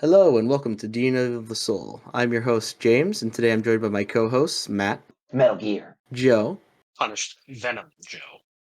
Hello and welcome to DNA of the Soul. I'm your host, James, and today I'm joined by my co-hosts, Matt, Metal Gear. Joe, Punished Venom Joe.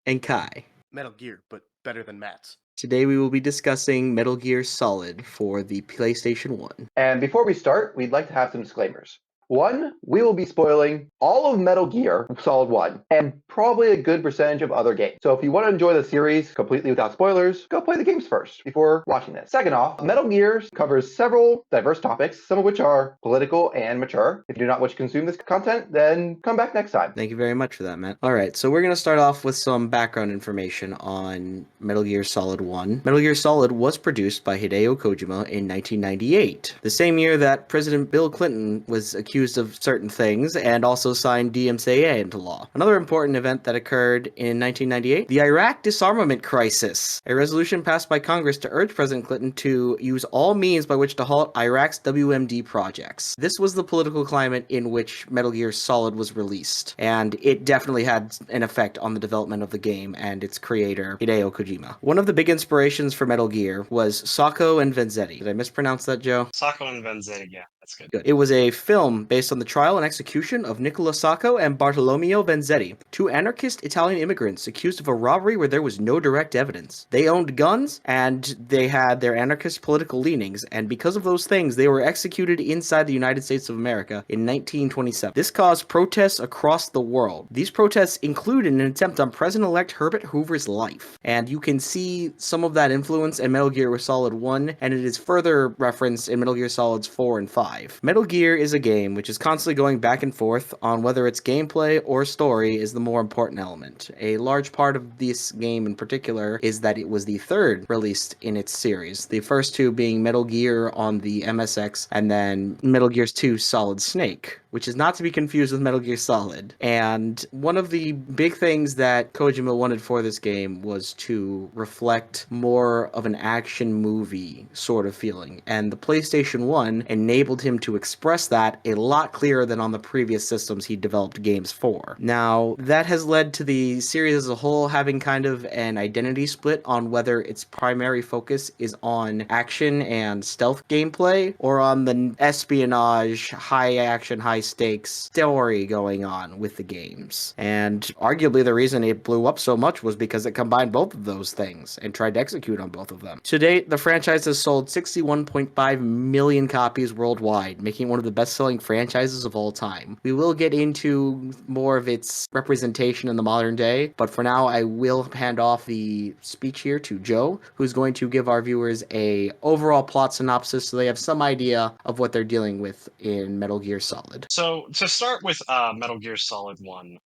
and Kai. Metal Gear, but better than Matt's. Today we will be discussing Metal Gear Solid for the PlayStation 1. And before we start, we'd like to have some disclaimers. One, we will be spoiling all of Metal Gear Solid 1 and probably a good percentage of other games. So if you want to enjoy the series completely without spoilers, go play the games first before watching this. Second off, Metal Gear covers several diverse topics, some of which are political and mature. If you do not wish to consume this content, then come back next time. Thank you very much for that, Matt. Alright, so we're going to start off with some background information on Metal Gear Solid 1. Metal Gear Solid was produced by Hideo Kojima in 1998, the same year that President Bill Clinton was accused of certain things and also signed DMCA into law. Another important event that occurred in 1998, the Iraq disarmament crisis, a resolution passed by Congress to urge President Clinton to use all means by which to halt Iraq's WMD projects. This was the political climate in which Metal Gear Solid was released, and it definitely had an effect on the development of the game and its creator, Hideo Kojima. One of the big inspirations for Metal Gear was Sacco and Vanzetti. Did I mispronounce that, Joe? Sacco and Vanzetti, yeah, that's good. It was a film based on the trial and execution of Nicola Sacco and Bartolomeo Vanzetti, two anarchist Italian immigrants accused of a robbery where there was no direct evidence. They owned guns, and they had their anarchist political leanings, and because of those things, they were executed inside the United States of America in 1927. This caused protests across the world. These protests included an attempt on President-elect Herbert Hoover's life, and you can see some of that influence in Metal Gear Solid 1, and it is further referenced in Metal Gear Solids 4 and 5. Metal Gear is a game which is constantly going back and forth on whether its gameplay or story is the more important element. A large part of this game in particular is that it was the third released in its series, the first two being Metal Gear on the MSX and then Metal Gear 2 Solid Snake, which is not to be confused with Metal Gear Solid. And one of the big things that Kojima wanted for this game was to reflect more of an action movie sort of feeling, and the PlayStation 1 enabled him to express that a lot clearer than on the previous systems he developed games for. Now, that has led to the series as a whole having kind of an identity split on whether its primary focus is on action and stealth gameplay or on the espionage, high action, high stakes story going on with the games. And arguably the reason it blew up so much was because it combined both of those things and tried to execute on both of them. To date, the franchise has sold 61.5 million copies worldwide, making it one of the best-selling franchises of all time. We will get into more of its representation in the modern day, but for now I will hand off the speech here to Joe, who's going to give our viewers a overall plot synopsis so they have some idea of what they're dealing with in Metal Gear Solid. So, to start with Metal Gear Solid 1,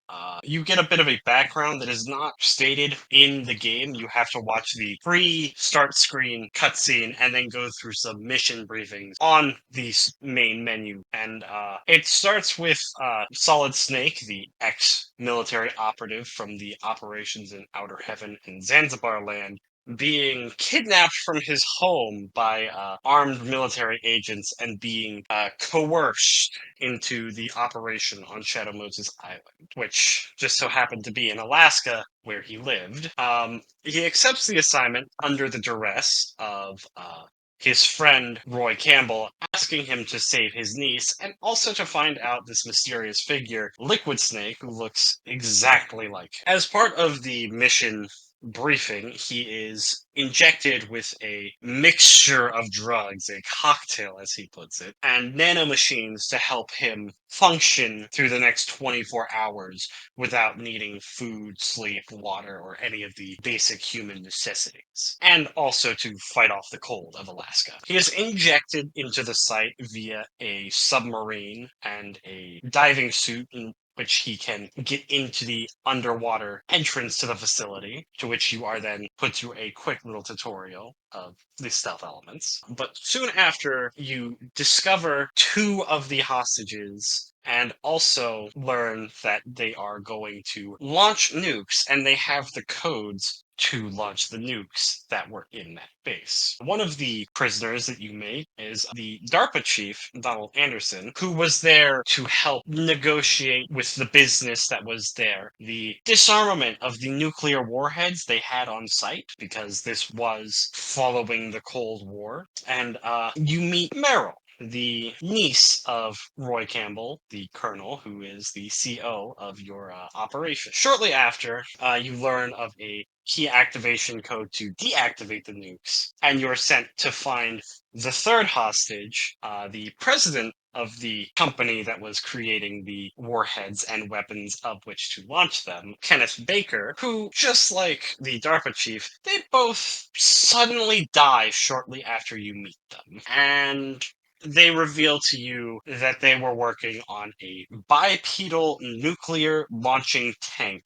you get a bit of a background that is not stated in the game. You have to watch the pre-start screen cutscene and then go through some mission briefings on the main menu. And it starts with Solid Snake, the ex-military operative from the operations in Outer Heaven and Zanzibar land, being kidnapped from his home by armed military agents and being coerced into the operation on Shadow Moses Island, which just so happened to be in Alaska, where he lived. He accepts the assignment under the duress of his friend Roy Campbell asking him to save his niece and also to find out this mysterious figure, Liquid Snake, who looks exactly like him. As part of the mission briefing, he is injected with a mixture of drugs, a cocktail as he puts it, and nanomachines to help him function through the next 24 hours without needing food, sleep, water, or any of the basic human necessities, and also to fight off the cold of Alaska. He is injected into the site via a submarine and a diving suit in which he can get into the underwater entrance to the facility, to which you are then put through a quick little tutorial of the stealth elements. But soon after, you discover two of the hostages and also learn that they are going to launch nukes, and they have the codes to launch the nukes that were in that base. One of the prisoners that you meet is the DARPA chief, Donald Anderson, who was there to help negotiate with the business that was there the disarmament of the nuclear warheads they had on site, because this was following the Cold War. And you meet Meryl, the niece of Roy Campbell, the colonel, who is the CO of your operation. Shortly after, you learn of a key activation code to deactivate the nukes, and you're sent to find the third hostage, the president of the company that was creating the warheads and weapons of which to launch them, Kenneth Baker, who, just like the DARPA chief, they both suddenly die shortly after you meet them. And they reveal to you that they were working on a bipedal nuclear launching tank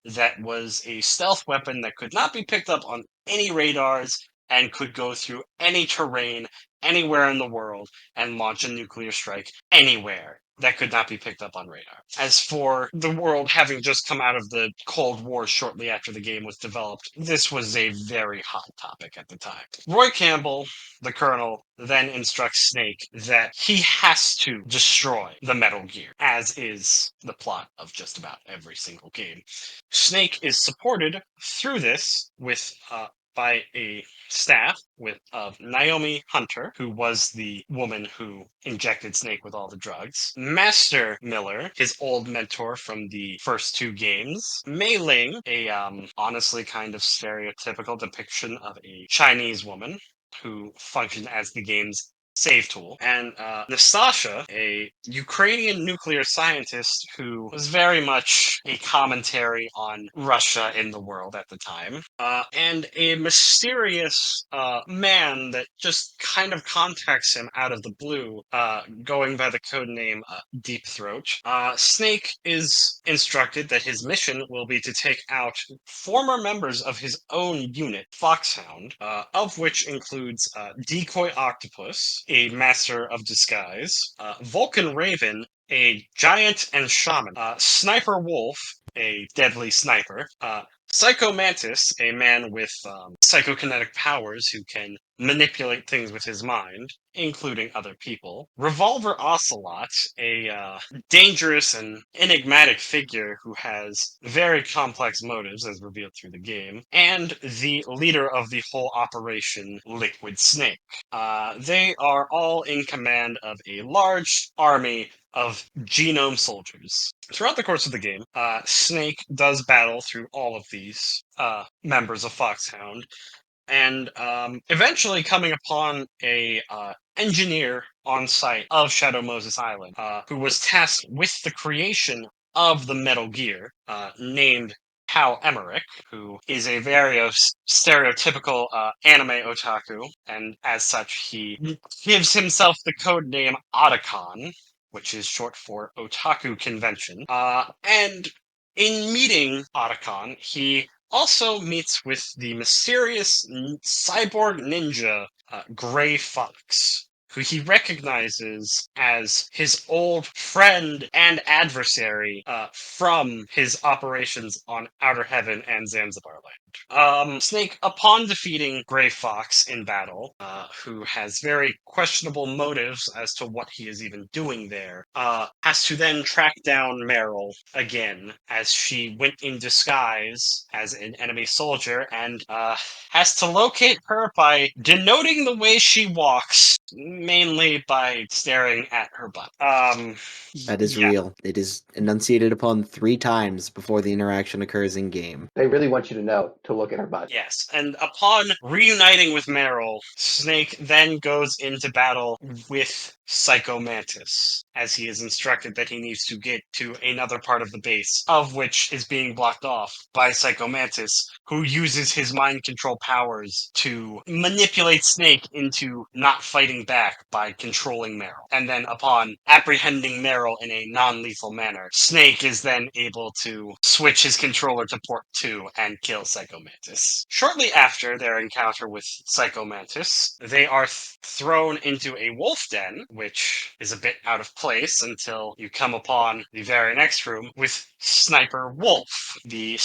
that was a stealth weapon that could not be picked up on any radars and could go through any terrain anywhere in the world and launch a nuclear strike anywhere that could not be picked up on radar. As for the world having just come out of the Cold War shortly after the game was developed, this was a very hot topic at the time. Roy Campbell, the colonel, then instructs Snake that he has to destroy the Metal Gear, as is the plot of just about every single game. Snake is supported through this with by a staff of Naomi Hunter, who was the woman who injected Snake with all the drugs, Master Miller, his old mentor from the first two games, Mei Ling, a honestly kind of stereotypical depiction of a Chinese woman who functioned as the game's save tool, and Nastasha, a Ukrainian nuclear scientist who was very much a commentary on Russia in the world at the time, and a mysterious man that just kind of contacts him out of the blue, going by the codename Deep Throat. Snake is instructed that his mission will be to take out former members of his own unit, Foxhound, of which includes Decoy Octopus, a master of disguise, Vulcan Raven, a giant and shaman, Sniper Wolf, a deadly sniper, Psycho Mantis, a man with psychokinetic powers who can manipulate things with his mind, including other people, Revolver Ocelot, a dangerous and enigmatic figure who has very complex motives as revealed through the game, and the leader of the whole operation, Liquid Snake. They are all in command of a large army of genome soldiers. Throughout the course of the game, Snake does battle through all of these members of Foxhound, and eventually coming upon a engineer on site of Shadow Moses Island, who was tasked with the creation of the Metal Gear, named Hal Emmerich, who is a very stereotypical anime otaku, and as such, he gives himself the code name Otacon, which is short for Otaku Convention. And in meeting Otacon, he also meets with the mysterious cyborg ninja Gray Fox, who he recognizes as his old friend and adversary from his operations on Outer Heaven and Zanzibar Land. Snake, upon defeating Gray Fox in battle, who has very questionable motives as to what he is even doing there, has to then track down Meryl again, as she went in disguise as an enemy soldier, and has to locate her by denoting the way she walks, mainly by staring at her butt. That is real. It is enunciated upon 3 times before the interaction occurs in game. They really want you to know to look at her butt. Yes, and upon reuniting with Meryl, Snake then goes into battle with Psycho Mantis, as he is instructed that he needs to get to another part of the base, of which is being blocked off by Psycho Mantis, who uses his mind control powers to manipulate Snake into not fighting back by controlling Meryl. And then upon apprehending Meryl in a non-lethal manner, Snake is then able to switch his controller to port 2 and kill Psycho Mantis. Shortly after their encounter with Psycho Mantis, they are thrown into a wolf den, which is a bit out of place until you come upon the very next room with Sniper Wolf, the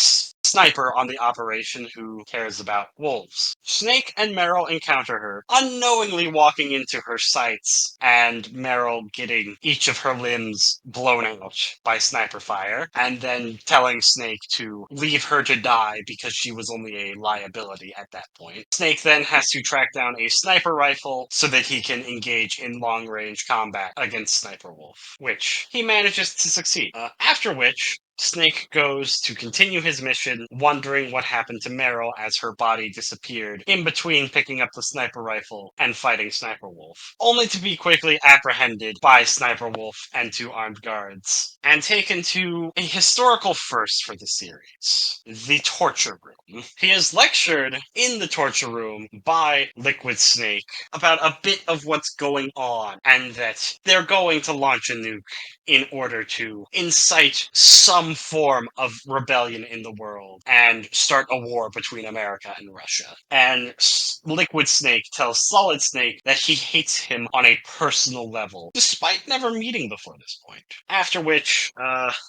sniper on the operation who cares about wolves. Snake and Meryl encounter her, unknowingly walking into her sights, and Meryl getting each of her limbs blown out by sniper fire, and then telling Snake to leave her to die because she was only a liability at that point. Snake then has to track down a sniper rifle so that he can engage in long-range combat against Sniper Wolf, which he manages to succeed. After which, Snake goes to continue his mission, wondering what happened to Meryl as her body disappeared in between picking up the sniper rifle and fighting Sniper Wolf, only to be quickly apprehended by Sniper Wolf and two armed guards, and taken to a historical first for the series, the torture room. He is lectured in the torture room by Liquid Snake about a bit of what's going on, and that they're going to launch a nuke in order to incite some form of rebellion in the world and start a war between America and Russia. And Liquid Snake tells Solid Snake that he hates him on a personal level, despite never meeting before this point. After which,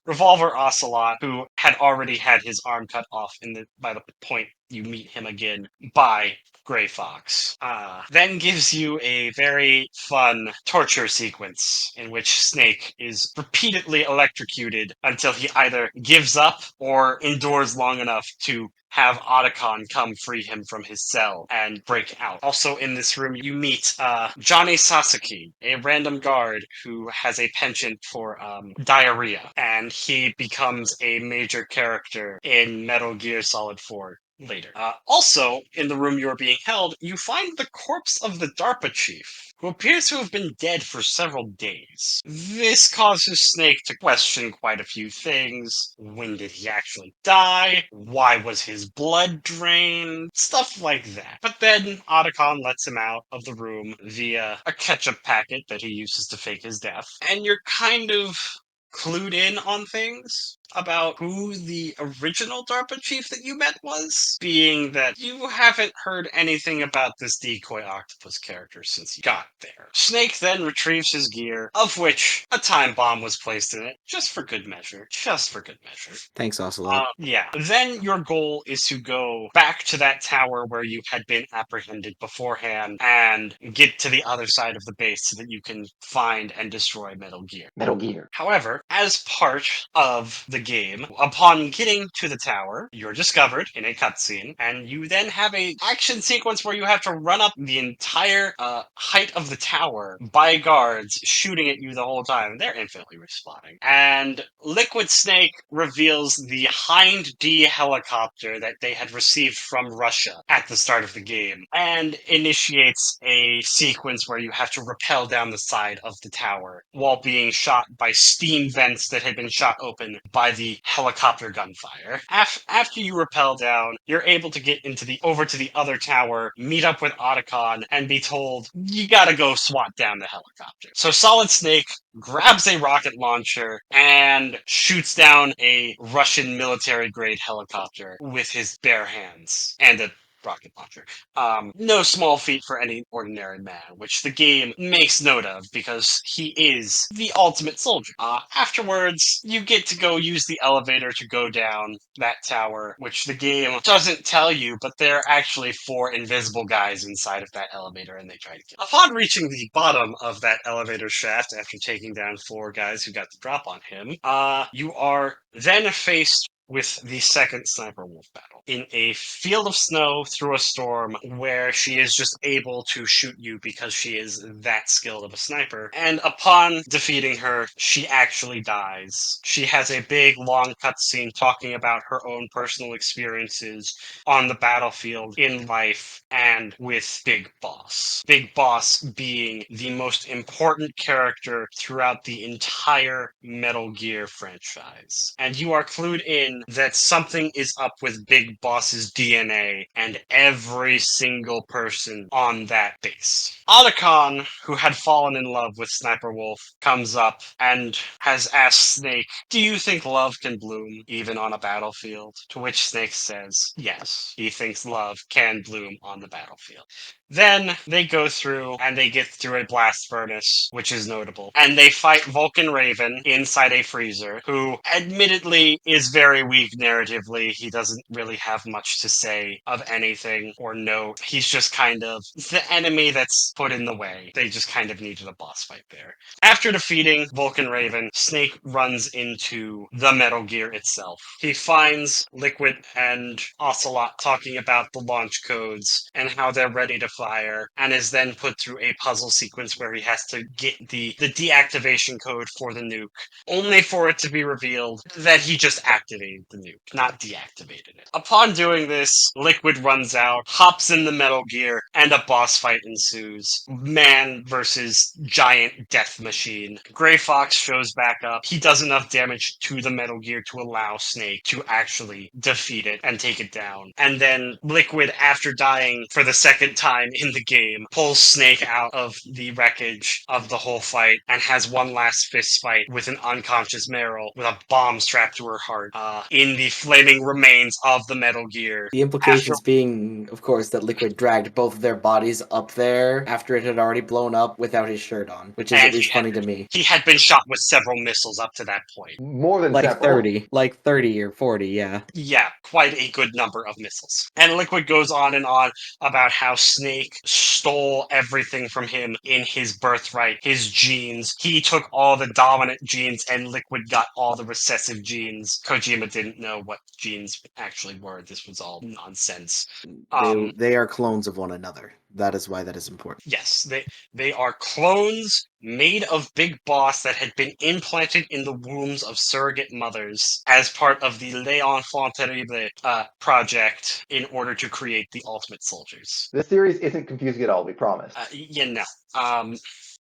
Revolver Ocelot, who had already had his arm cut off by the point you meet him again by Gray Fox, then gives you a very fun torture sequence in which Snake is repeatedly electrocuted until he either gives up or endures long enough to have Otacon come free him from his cell and break out. Also in this room, you meet Johnny Sasaki, a random guard who has a penchant for diarrhea, and he becomes a major character in Metal Gear Solid 4 later. Also, in the room you are being held, you find the corpse of the DARPA chief, who appears to have been dead for several days. This causes Snake to question quite a few things. When did he actually die? Why was his blood drained? Stuff like that. But then Otacon lets him out of the room via a ketchup packet that he uses to fake his death. And you're kind of clued in on things about who the original DARPA chief that you met was, being that you haven't heard anything about this decoy octopus character since you got there. Snake then retrieves his gear, of which a time bomb was placed in it, just for good measure. Just for good measure. Thanks, Ocelot. Yeah. Then your goal is to go back to that tower where you had been apprehended beforehand and get to the other side of the base so that you can find and destroy Metal Gear. Metal Gear. However, as part of the game, upon getting to the tower, you're discovered in a cutscene, and you then have a action sequence where you have to run up the entire height of the tower by guards shooting at you the whole time. They're infinitely respawning. And Liquid Snake reveals the Hind D helicopter that they had received from Russia at the start of the game, and initiates a sequence where you have to rappel down the side of the tower while being shot by steam vents that had been shot open by the helicopter gunfire. After you rappel down, you're able to get over to the other tower, meet up with Otacon, and be told, you gotta go swat down the helicopter. So Solid Snake grabs a rocket launcher and shoots down a Russian military-grade helicopter with his bare hands and a rocket launcher. No small feat for any ordinary man, which the game makes note of because he is the ultimate soldier. Afterwards, you get to go use the elevator to go down that tower, which the game doesn't tell you, but there are actually 4 invisible guys inside of that elevator, and they try to kill. Upon reaching the bottom of that elevator shaft, after taking down 4 guys who got the drop on him, you are then faced with the second Sniper Wolf battle in a field of snow through a storm where she is just able to shoot you because she is that skilled of a sniper. And upon defeating her, she actually dies. She has a big, long cutscene talking about her own personal experiences on the battlefield, in life, and with Big Boss. Big Boss being the most important character throughout the entire Metal Gear franchise. And you are clued in that something is up with Big Boss's DNA and every single person on that base. Otacon, who had fallen in love with Sniper Wolf, comes up and has asked Snake, do you think love can bloom even on a battlefield? To which Snake says, yes, he thinks love can bloom on the battlefield. Then they go through and they get through a blast furnace, which is notable. And they fight Vulcan Raven inside a freezer, who admittedly is very weak narratively. He doesn't really have much to say of anything or note. He's just kind of the enemy that's put in the way. They just kind of needed a boss fight there. After defeating Vulcan Raven, Snake runs into the Metal Gear itself. He finds Liquid and Ocelot talking about the launch codes and how they're ready to fire, and is then put through a puzzle sequence where he has to get the deactivation code for the nuke, only for it to be revealed that he just activated the nuke, not deactivated it. Upon doing this, Liquid runs out, hops in the Metal Gear, and a boss fight ensues. Man versus giant death machine. Gray Fox shows back up. He does enough damage to the Metal Gear to allow Snake to actually defeat it and take it down. And then Liquid, after dying for the second time in the game, pulls Snake out of the wreckage of the whole fight and has one last fist fight with an unconscious Meryl with a bomb strapped to her heart in the flaming remains of the Metal Gear. The implications being, of course, that Liquid dragged both of their bodies up there after it had already blown up without his shirt on, which is at least funny to me. He had been shot with several missiles up to that point. More than Like several. 30 or 40, yeah. Yeah, quite a good number of missiles. And Liquid goes on and on about how Snake stole everything from him in his birthright, his genes. He took all the dominant genes and Liquid got all the recessive genes. Kojima didn't know what genes actually were. This was all nonsense. They are clones of one another. That is why that is important. Yes, they are clones made of Big Boss that had been implanted in the wombs of surrogate mothers as part of the Les Enfants Terribles project in order to create the Ultimate Soldiers. This series isn't confusing at all, we promise.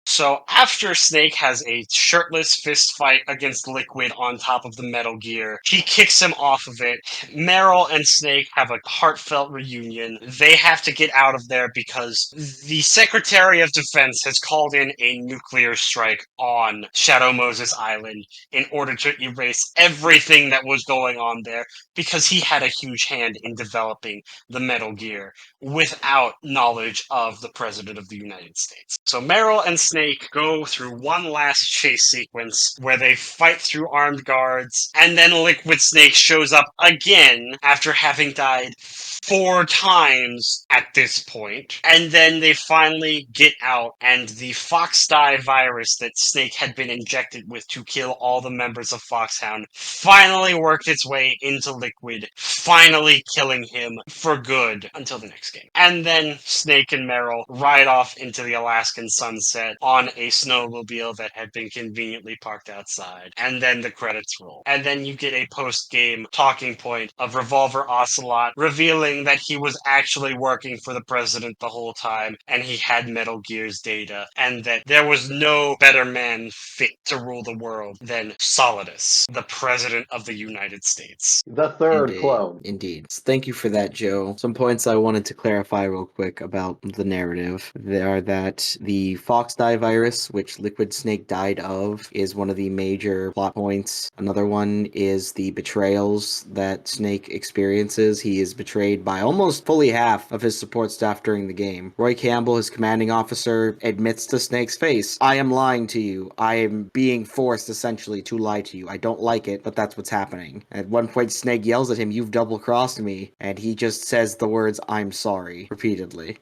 So after Snake has a shirtless fist fight against Liquid on top of the Metal Gear, he kicks him off of it. Meryl and Snake have a heartfelt reunion. They have to get out of there because the Secretary of Defense has called in a nuclear strike on Shadow Moses Island in order to erase everything that was going on there because he had a huge hand in developing the Metal Gear without knowledge of the President of the United States. So Meryl and Snake go through one last chase sequence where they fight through armed guards, and then Liquid Snake shows up again after having died 4 times at this point. And then they finally get out, and the Foxdie virus that Snake had been injected with to kill all the members of Foxhound finally worked its way into Liquid, finally killing him for good until the next game. And then Snake and Meryl ride off into the Alaskan sunset on a snowmobile that had been conveniently parked outside. And then the credits roll. And then you get a post-game talking point of Revolver Ocelot revealing that he was actually working for the president the whole time and he had Metal Gear's data and that there was no better man fit to rule the world than Solidus, the president of the United States. The third clone. Indeed. Thank you for that, Joe. Some points I wanted to clarify real quick about the narrative. They are that the Foxdie virus, which Liquid Snake died of, is one of the major plot points. Another one is the betrayals that Snake experiences. He is betrayed by almost fully half of his support staff during the game. Roy Campbell, his commanding officer, admits to Snake's face, "I am lying to you. I am being forced, essentially, to lie to you. I don't like it, but that's what's happening." At one point, Snake yells at him, "You've double-crossed me," and he just says the words, "I'm sorry," repeatedly.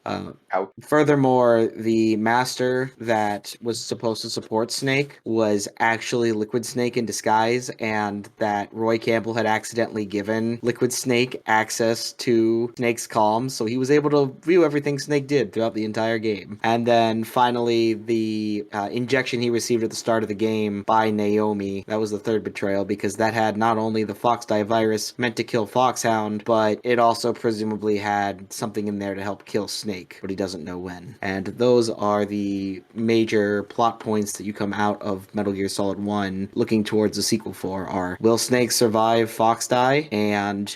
Furthermore, the master that was supposed to support Snake was actually Liquid Snake in disguise, and that Roy Campbell had accidentally given Liquid Snake access to Snake's comms, so he was able to view everything Snake did throughout the entire game. And then finally, the injection he received at the start of the game by Naomi, that was the third betrayal, because that had not only the Foxdie virus meant to kill Foxhound, but it also presumably had something in there to help kill Snake, but he doesn't know when. And those are the major plot points that you come out of Metal Gear Solid 1 looking towards the sequel for are, will Snake survive Foxdie? And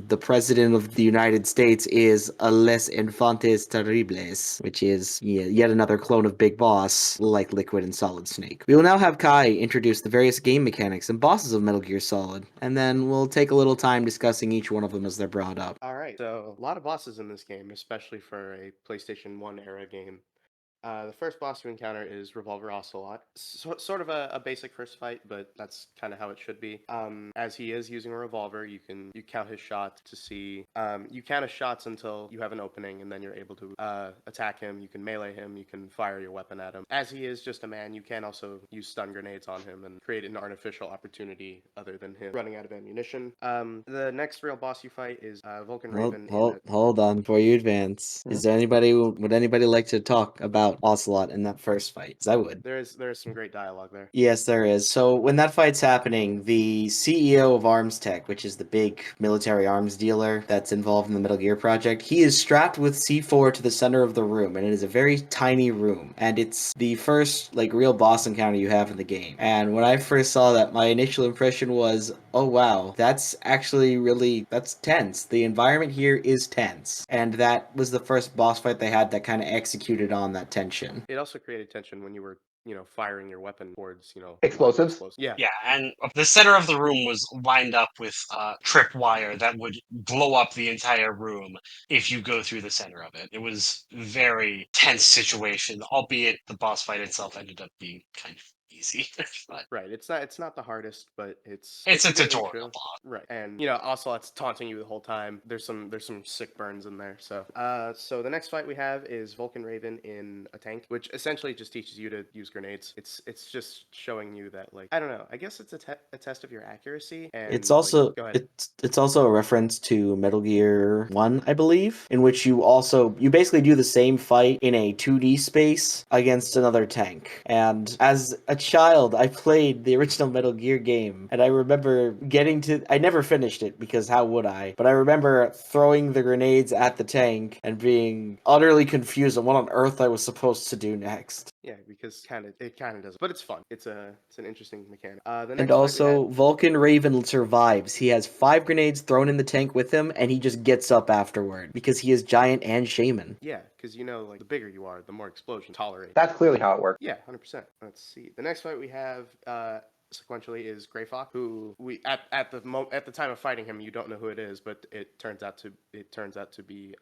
the President of the United States is a Les Infantes Terribles, which is yet another clone of Big Boss, like Liquid and Solid Snake. We will now have Kai introduce the various game mechanics and bosses of Metal Gear Solid, and then we'll take a little time discussing each one of them as they're brought up. All right, so a lot of bosses in this game, especially for a PlayStation 1 era game. The first boss you encounter is Revolver Ocelot. Sort of a basic first fight, but that's kind of how it should be. As he is using a revolver, you count his shots to see. You count his shots until you have an opening, and then you're able to attack him. You can melee him. You can fire your weapon at him. As he is just a man, you can also use stun grenades on him and create an artificial opportunity other than him running out of ammunition. The next real boss you fight is Vulcan Raven. Hold on before you advance. Hmm? Is there would anybody like to talk about Ocelot in that first fight? 'Cause I would. There is some great dialogue there. Yes, there is. So when that fight's happening, the CEO of Arms Tech, which is the big military arms dealer that's involved in the Metal Gear project, he is strapped with C4 to the center of the room, and it is a very tiny room. And it's the first real boss encounter you have in the game. And when I first saw that, my initial impression was, oh wow, that's actually that's tense. The environment here is tense. And that was the first boss fight they had that kind of executed on that tension. It also created tension when you were, firing your weapon towards, Explosives? Yeah. Yeah, and the center of the room was lined up with tripwire that would blow up the entire room if you go through the center of it. It was very tense situation, albeit the boss fight itself ended up being kind of easy. But Right. It's not the hardest, but it's it's a a good tutorial intro. boss. Right. And Ocelot's taunting you the whole time. There's some sick burns in there. So the next fight we have is Vulcan Raven in a tank, which essentially just teaches you to use grenades. It's just showing you that, I don't know. I guess it's a test of your accuracy, and It's also go ahead. it's also a reference to Metal Gear 1, I believe, in which you basically do the same fight in a 2D space against another tank. And as a child, I played the original Metal Gear game, and I remember I never finished it because how would I? But I remember throwing the grenades at the tank and being utterly confused on what on earth I was supposed to do next. Yeah, because it kind of does, but it's fun. It's an interesting mechanic. The And next fight we also, have. Vulcan Raven survives. He has 5 grenades thrown in the tank with him, and he just gets up afterward because he is giant and shaman. Yeah, because the bigger you are, the more explosion tolerate. That's clearly how it works. Yeah, 100%. Let's see. The next fight we have sequentially is Gray Fox, who we at the time of fighting him, you don't know who it is, but it turns out to be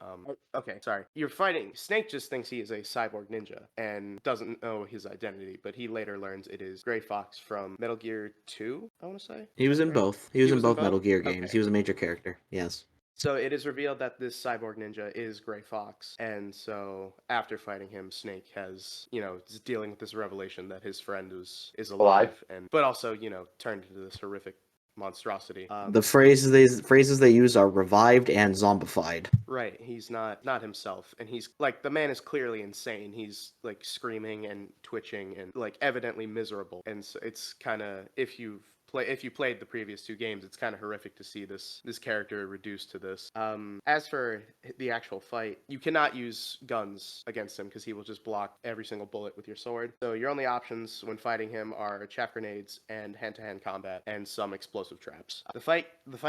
okay, sorry. You're fighting Snake just thinks he is a cyborg ninja and doesn't know his identity, but he later learns it is Gray Fox from Metal Gear 2, I want to say. He was in Right? both. He was in both Metal Gear games. Okay. He was a major character. Yes. So it is revealed that this cyborg ninja is Gray Fox, and so after fighting him, Snake is dealing with this revelation that his friend is alive, but also turned into this horrific monstrosity. The phrases they use are revived and zombified. Right, he's not himself, and he's the man is clearly insane. He's screaming and twitching and evidently miserable, and so it's kind of if you played the previous 2 games, it's kind of horrific to see this character reduced to this. As for the actual fight, you cannot use guns against him because he will just block every single bullet with your sword. So your only options when fighting him are chaff grenades and hand-to-hand combat and some explosive traps. The fight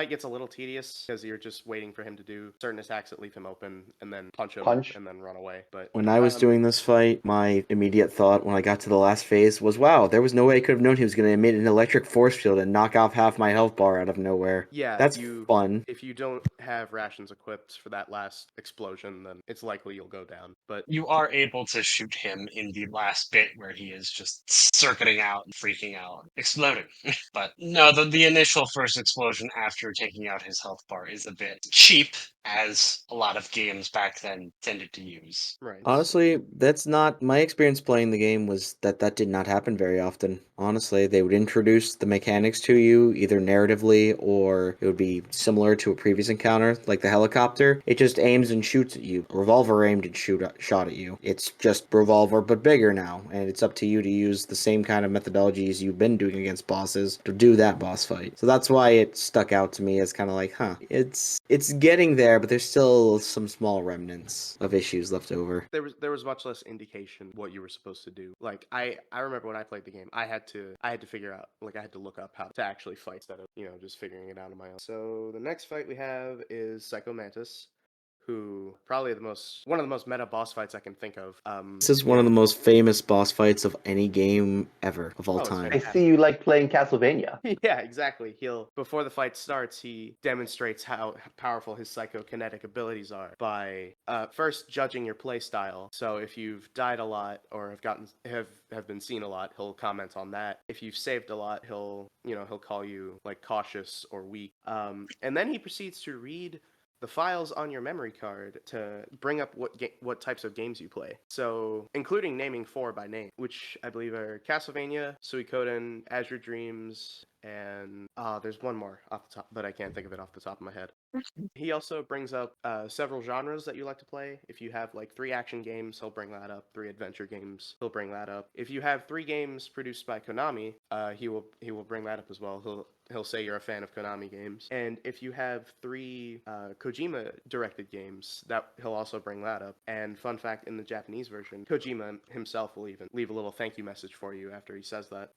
gets a little tedious because you're just waiting for him to do certain attacks that leave him open and then punch him and then run away. But When I was doing this fight, my immediate thought when I got to the last phase was, wow, there was no way I could have known he was going to emit an electric force field and knock off half my health bar out of nowhere. yeah, That's fun. if you don't have rations equipped for that last explosion, then it's likely you'll go down. But You are able to shoot him in the last bit where he is just circuiting out and freaking out, exploding. But no, the initial first explosion after taking out his health bar is a bit cheap, as a lot of games back then tended to use. right, Honestly, that's not my experience playing the game was that did not happen very often. Honestly, they would introduce the mechanics to you either narratively or it would be similar to a previous encounter, like the helicopter. It just aims and shoots at you. Revolver aimed and shot at you. It's just revolver but bigger now, and it's up to you to use the same kind of methodologies you've been doing against bosses to do that boss fight. So that's why it stuck out to me as kind of it's getting there, but there's still some small remnants of issues left over. there was much less indication what you were supposed to do. I remember when I played the game, I had to figure out I had to look up how to actually fight instead of just figuring it out on my own. So the next fight we have is Psycho Mantis, who probably one of the most meta boss fights I can think of. This is one of the most famous boss fights of any game ever of all Oh, it's time. I see you like playing Castlevania. Yeah, exactly. Before the fight starts, he demonstrates how powerful his psychokinetic abilities are by first judging your play style. So if you've died a lot or have been seen a lot, he'll comment on that. If you've saved a lot, he'll call you like cautious or weak. And then he proceeds to read the files on your memory card to bring up what types of games you play. So, including naming 4 by name, which I believe are Castlevania, Suikoden, Azure Dreams, and there's one more off the top, but I can't think of it off the top of my head. He also brings up several genres that you like to play. If you have like 3 action games, he'll bring that up. 3 adventure games, he'll bring that up. If you have 3 games produced by Konami, he will bring that up as well. He'll say you're a fan of Konami games. And if you have 3 Kojima directed games, that he'll also bring that up. And fun fact, in the Japanese version, Kojima himself will even leave a little thank you message for you after he says that.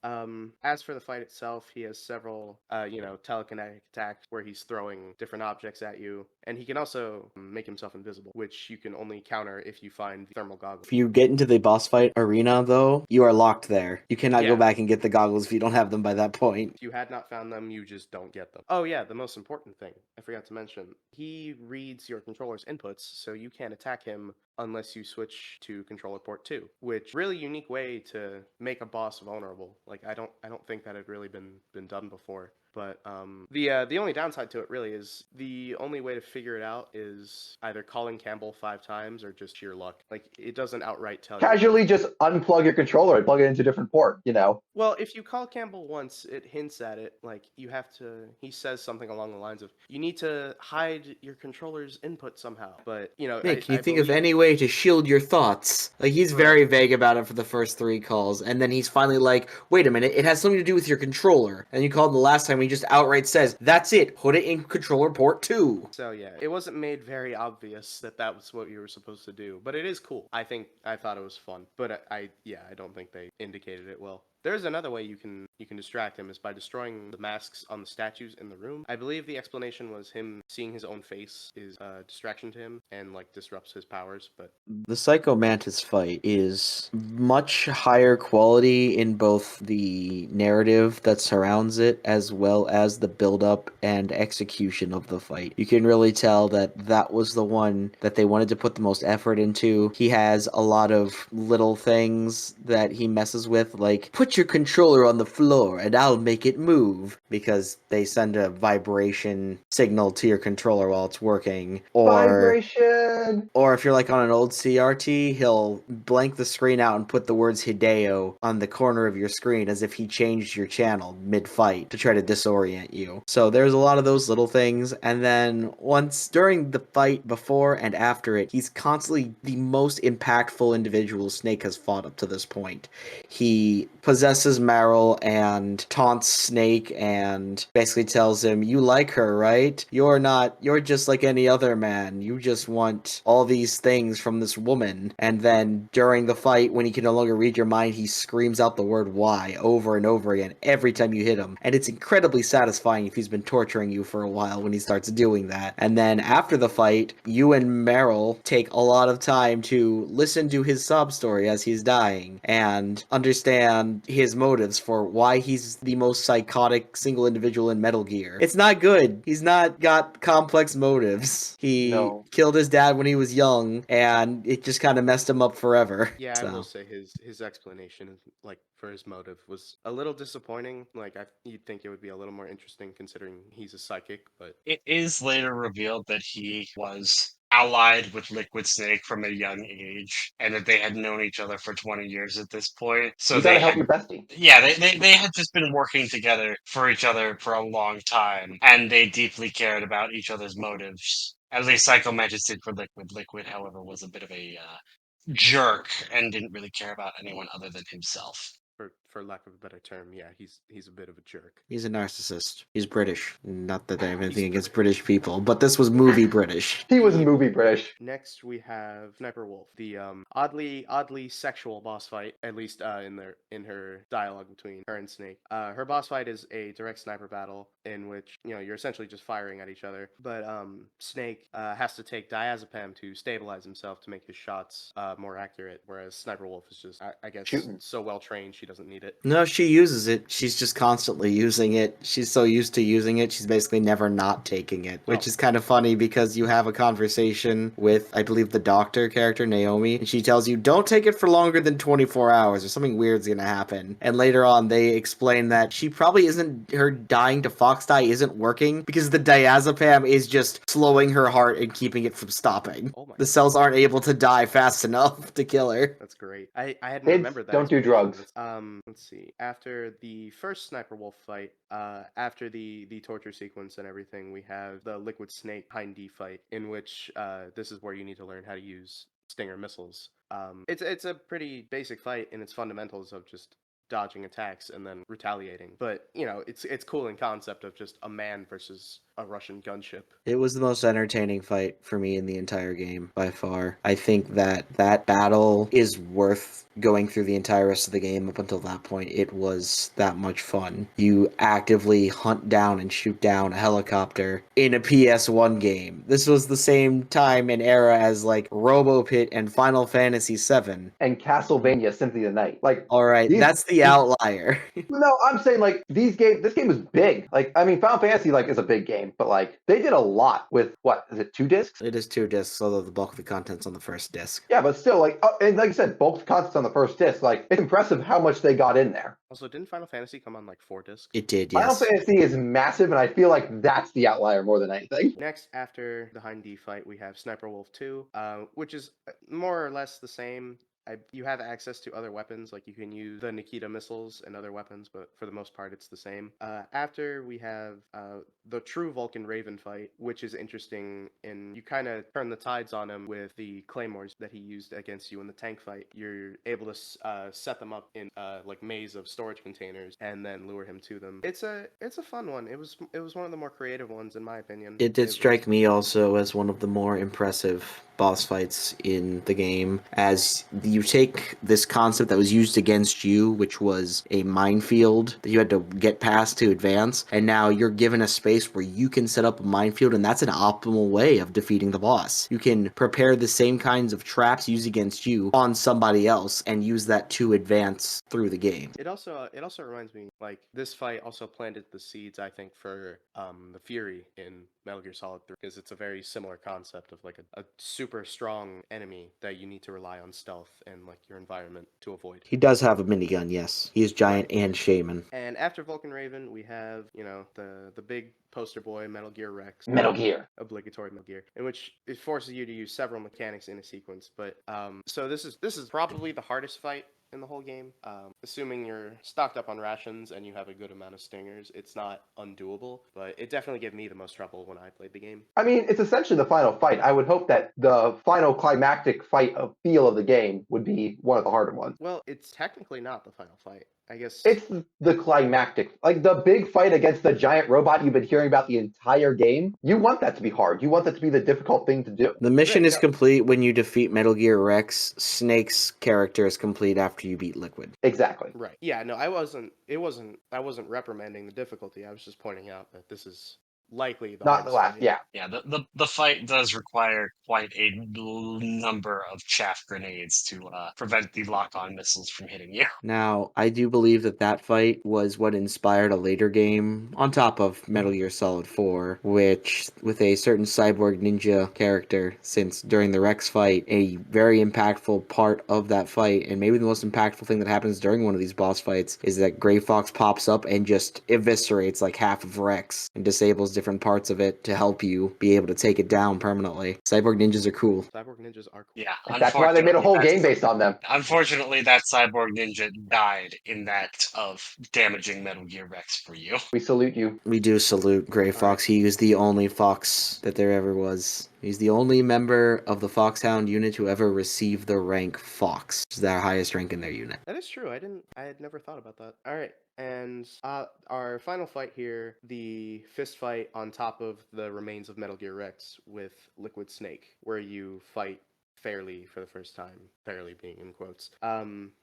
As for the fight itself, he has several telekinetic attacks where he's throwing different objects at you, and he can also make himself invisible, which you can only counter if you find thermal goggles. If you get into the boss fight arena, though, you are locked there. You cannot go Yeah. back and get the goggles if you don't have them by that point. If you had not found them, you just don't get them. Oh yeah, the most important thing I forgot to mention, he reads your controller's inputs, so you can't attack him unless you switch to controller port 2, which really unique way to make a boss vulnerable. Like I don't think that had really been done before. But the only downside to it really is the only way to figure it out is either calling Campbell 5 times or just sheer luck. Like it doesn't outright tell you. Casually just unplug your controller and plug it into a different port, Well, if you call Campbell once, it hints at it. Like you have to. He says something along the lines of, "You need to hide your controller's input somehow." But Nick, can you I think of believe- any way to shield your thoughts? Like, he's Right. very vague about it for the first 3 calls, and then he's finally like, wait a minute, it has something to do with your controller. And you called him the last time, he just outright says, that's it, put it in controller port 2. So yeah, it wasn't made very obvious that that was what you were supposed to do, but it is cool. I thought it was fun, but I don't think they indicated it well. There's another way you can distract him is by destroying the masks on the statues in the room. I believe the explanation was him seeing his own face is a distraction to him and like disrupts his powers, but The Psycho Mantis fight is much higher quality in both the narrative that surrounds it as well as the build-up and execution of the fight. You can really tell that was the one that they wanted to put the most effort into. He has a lot of little things that he messes with, like, put your controller on the floor and I'll make it move, because they send a vibration signal to your controller while it's working. Vibration! Or if you're like on an old CRT, he'll blank the screen out and put the words Hideo on the corner of your screen as if he changed your channel mid-fight to try to disorient you. So there's a lot of those little things, and then once during the fight, before and after it, he's constantly the most impactful individual Snake has fought up to this point. He possesses Meryl and taunts Snake and basically tells him, you like her, right? You're just like any other man. You just want all these things from this woman. And then during the fight, when he can no longer read your mind, he screams out the word why over and over again every time you hit him. And it's incredibly satisfying if he's been torturing you for a while when he starts doing that. And then after the fight, you and Meryl take a lot of time to listen to his sob story as he's dying and understand his motives for why he's the most psychotic single individual in Metal Gear. It's not good. He's not got complex motives. He No. killed his dad when he was young, and it just kind of messed him up forever. yeah, I will So. say his explanation like for his motive was a little disappointing. Like you'd think it would be a little more interesting considering he's a psychic, but It is later revealed that he was allied with Liquid Snake from a young age, and that they had known each other for 20 years at this point. So You gotta they help had, your bestie. yeah, they had just been working together for each other for a long time, and they deeply cared about each other's motives. At least Psycho Mantis did for Liquid. Liquid, however, was a bit of a jerk and didn't really care about anyone other than himself. for for lack of a better term, yeah, he's a bit of a jerk. He's a narcissist. He's British. Not that I have anything He's against British people, but this was movie British. He was movie British. Next, we have Sniper Wolf, the oddly sexual boss fight. At least in her dialogue between her and Snake. Her boss fight is a direct sniper battle in which you're essentially just firing at each other. But Snake has to take diazepam to stabilize himself to make his shots more accurate, whereas Sniper Wolf is just I guess Shooting. so well trained she doesn't need it. No, she uses it. She's just constantly using it. She's so used to using it, she's basically never not taking it. Which is kind of funny because you have a conversation with, I believe, the doctor character, Naomi, and she tells you, don't take it for longer than 24 hours or something weird's gonna happen. And later on, they explain that she probably isn't, her dying to fox die isn't working because the diazepam is just slowing her heart and keeping it from stopping. Oh my The cells aren't able to die fast enough to kill her. That's great. I hadn't Kids, remembered that. don't do explanation. drugs. Let's see. After the first Sniper Wolf fight, after the torture sequence and everything, we have the Liquid Snake Hind D fight, in which this is where you need to learn how to use Stinger missiles. It's a pretty basic fight in its fundamentals of just dodging attacks and then retaliating. But it's cool in concept of just a man versus a Russian gunship. It was the most entertaining fight for me in the entire game by far. I think that battle is worth going through the entire rest of the game. Up until that point, it was that much fun. You actively hunt down and shoot down a helicopter in a PS1 game. This was the same time and era as like RoboPit and Final Fantasy VII. And Castlevania Symphony of the Night. Like, All right, that's the outlier. no, I'm saying like this game was big. Like, I mean, Final Fantasy is a big game, but like they did a lot with what is it, 2 discs? It is 2 discs, although the bulk of the content's on the first disc. Yeah, but still, and like I said, bulk contents on the first disc. Like, it's impressive how much they got in there. Also, didn't Final Fantasy come on like 4 discs? It did, Final yes. Fantasy is massive, and I feel like that's the outlier more than anything. Next, after the Hind D fight, we have Sniper Wolf 2, which is more or less the same. You have access to other weapons, like you can use the Nikita missiles and other weapons, but for the most part, it's the same. After we have the true Vulcan Raven fight, which is interesting, and you kind of turn the tides on him with the claymores that he used against you in the tank fight. You're able to set them up in like maze of storage containers and then lure him to them. It's a fun one. It was one of the more creative ones in my opinion. It did strike me also as one of the more impressive boss fights in the game, as you take this concept that was used against you, which was a minefield that you had to get past to advance, and now you're given a space where you can set up a minefield, and that's an optimal way of defeating the boss. You can prepare the same kinds of traps used against you on somebody else and use that to advance through the game. It also reminds me, like, this fight also planted the seeds, I think, for the Fury in Metal Gear Solid 3, because it's a very similar concept of like a super strong enemy that you need to rely on stealth and like your environment to avoid. He does have a minigun, yes. He is giant and shaman. And after Vulcan Raven, we have, the big poster boy, Metal Gear Rex. Metal Gear. Obligatory Metal Gear, in which it forces you to use several mechanics in a sequence. But so this is probably the hardest fight in the whole game. Assuming you're stocked up on rations and you have a good amount of stingers, it's not undoable, but it definitely gave me the most trouble when I played the game. I mean, it's essentially the final fight. I would hope that the final climactic fight feel of the game would be one of the harder ones. Well, it's technically not the final fight. I guess It's the climactic, like the big fight against the giant robot you've been hearing about the entire game. You want that to be hard. You want that to be the difficult thing to do. The mission Yeah, is complete when you defeat Metal Gear Rex. Snake's character is complete after you beat Liquid. Exactly. right. Yeah, no, I wasn't reprimanding the difficulty. I was just pointing out that this is likely the Not the hardest last. fight. Yeah. Yeah, the fight does require quite a number of chaff grenades to prevent the lock-on missiles from hitting you. Now, I do believe that fight was what inspired a later game on top of Metal Gear Solid 4, which, with a certain cyborg ninja character, since during the Rex fight, a very impactful part of that fight, and maybe the most impactful thing that happens during one of these boss fights, is that Gray Fox pops up and just eviscerates like half of Rex and disables different parts of it to help you be able to take it down permanently. Cyborg ninjas are cool. Cyborg ninjas are cool. Yeah, That's why they made a whole unfortunately, game based on them. Unfortunately, that cyborg ninja died in that of damaging Metal Gear Rex for you. We salute you. We do salute Gray Fox. He was the only fox that there ever was. He's the only member of the Foxhound unit to ever receive the rank Fox, which is their highest rank in their unit. That is true. I had never thought about that. All right. And our final fight here, the fist fight on top of the remains of Metal Gear Rex with Liquid Snake, where you fight fairly for the first time, fairly being in quotes.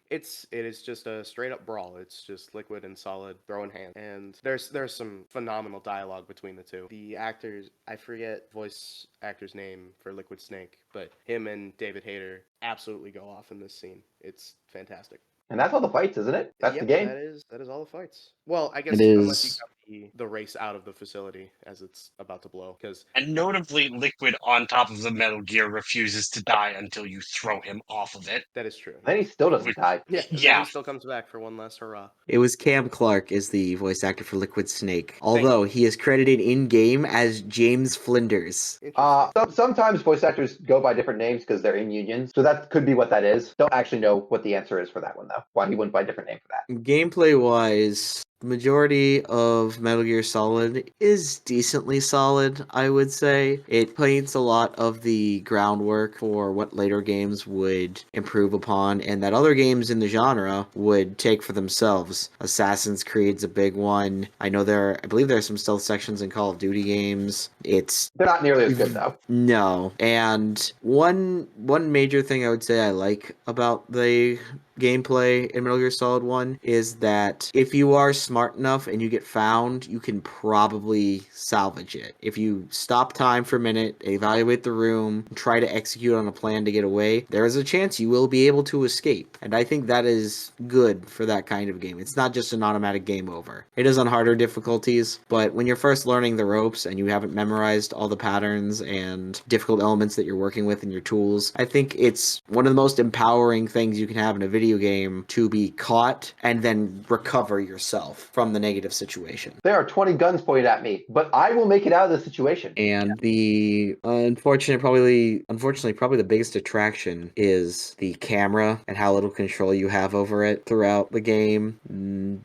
It is just a straight up brawl. It's just Liquid and Solid throwing hands, and there's some phenomenal dialogue between the two. The actors, I forget voice actor's name for Liquid Snake, but him and David Hayter absolutely go off in this scene. It's fantastic. And that's all the fights, isn't it? That's the Yep, game. that is all the fights. Well, I guess It unless you is. count the race out of the facility as it's about to blow, because And notably, Liquid on top of the Metal Gear refuses to die until you throw him off of it. that is true. Then he still doesn't die. Yeah, and then Yeah. he still comes back for one last hurrah. It was Cam Clark is the voice actor for Liquid Snake, although he is credited in-game as James Flinders. Interesting. Sometimes voice actors go by different names because they're in unions, so that could be what that is. Don't actually know what the answer is for that one, though. Why he wouldn't buy a different name for that. Gameplay-wise, the majority of Metal Gear Solid is decently solid, I would say. It paints a lot of the groundwork for what later games would improve upon, and that other games in the genre would take for themselves. Assassin's Creed's a big one. I believe there are some stealth sections in Call of Duty games. They're not nearly as good, though. No. And one major thing I would say I like about the gameplay in Metal Gear Solid 1 is that if you are smart enough and you get found, you can probably salvage it. If you stop time for a minute, evaluate the room, try to execute on a plan to get away, there is a chance you will be able to escape. And I think that is good for that kind of game. It's not just an automatic game over. It is on harder difficulties, but when you're first learning the ropes and you haven't memorized all the patterns and difficult elements that you're working with in your tools, I think it's one of the most empowering things you can have in a video game to be caught and then recover yourself from the negative situation. There are 20 guns pointed at me, but I will make it out of the situation. And the unfortunately, probably the biggest attraction is the camera and how little control you have over it throughout the game.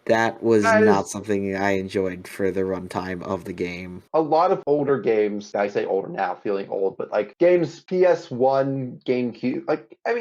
That was not something I enjoyed for the runtime of the game. A lot of older games, I say older now, feeling old, but like games PS1, GameCube,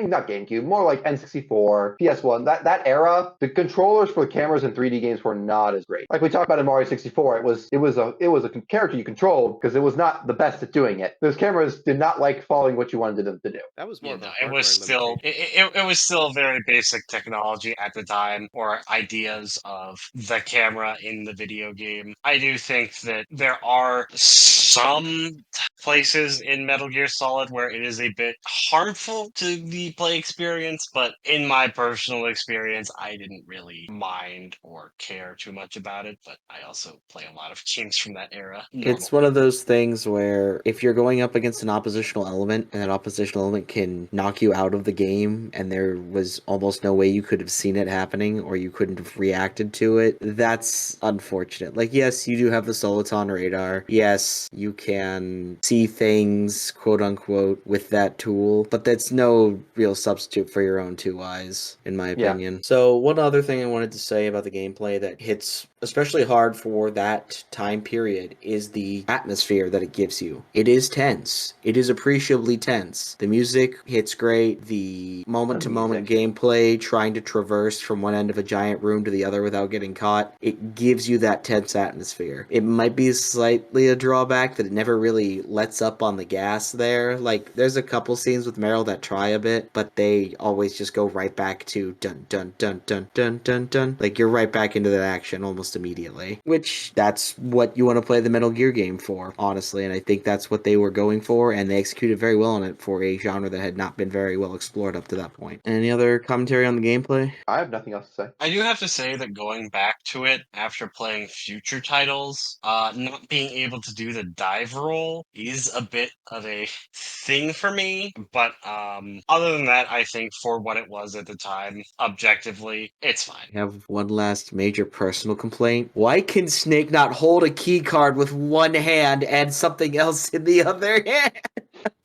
not GameCube, more like N64, PS1, that era, the controllers for the cameras in 3D games were not as great. Like we talked about in Mario 64, it was a character you controlled because it was not the best at doing it. Those cameras did not like following what you wanted them to do. That was more of a it hardware was still limitation. it was still very basic technology at the time, or ideas of the camera in the video game. I do think that there are some places in Metal Gear Solid where it is a bit harmful to the play experience, but in my personal experience, I didn't really mind or care too much about it. But I also play a lot of games from that era. It's one of those things where if you're going up against an oppositional element and that oppositional element can knock you out of the game and there was almost no way you could have seen it happening or you couldn't have reacted to it, that's unfortunate. Like, yes, you do have the Soliton radar. Yes, you can see things, quote unquote, with that tool, but that's no real substitute for your own two eyes, in my opinion. So one other thing I wanted to say about the gameplay that hits especially hard for that time period is the atmosphere that it gives you. It is tense. It is appreciably tense. The music hits great. The moment-to-moment gameplay, trying to traverse from one end of a giant room to the other without getting caught, it gives you that tense atmosphere. It might be slightly a drawback that it never really lets up on the gas there. Like, there's a couple scenes with Meryl that try a bit, but they always just go right back to dun dun dun dun dun dun dun. Like, you're right back into that action almost immediately, which that's what you want to play the Metal Gear game for, honestly, and I think that's what they were going for, and they executed very well on it for a genre that had not been very well explored up to that point. Any other commentary on the gameplay? I have nothing else to say. I do have to say that going back to it after playing future titles, not being able to do the dive roll is a bit of a thing for me. But other than that, I think for what it was at the time, objectively, it's fine. I have one last major personal complaint. Why can Snake not hold a key card with one hand and something else in the other hand?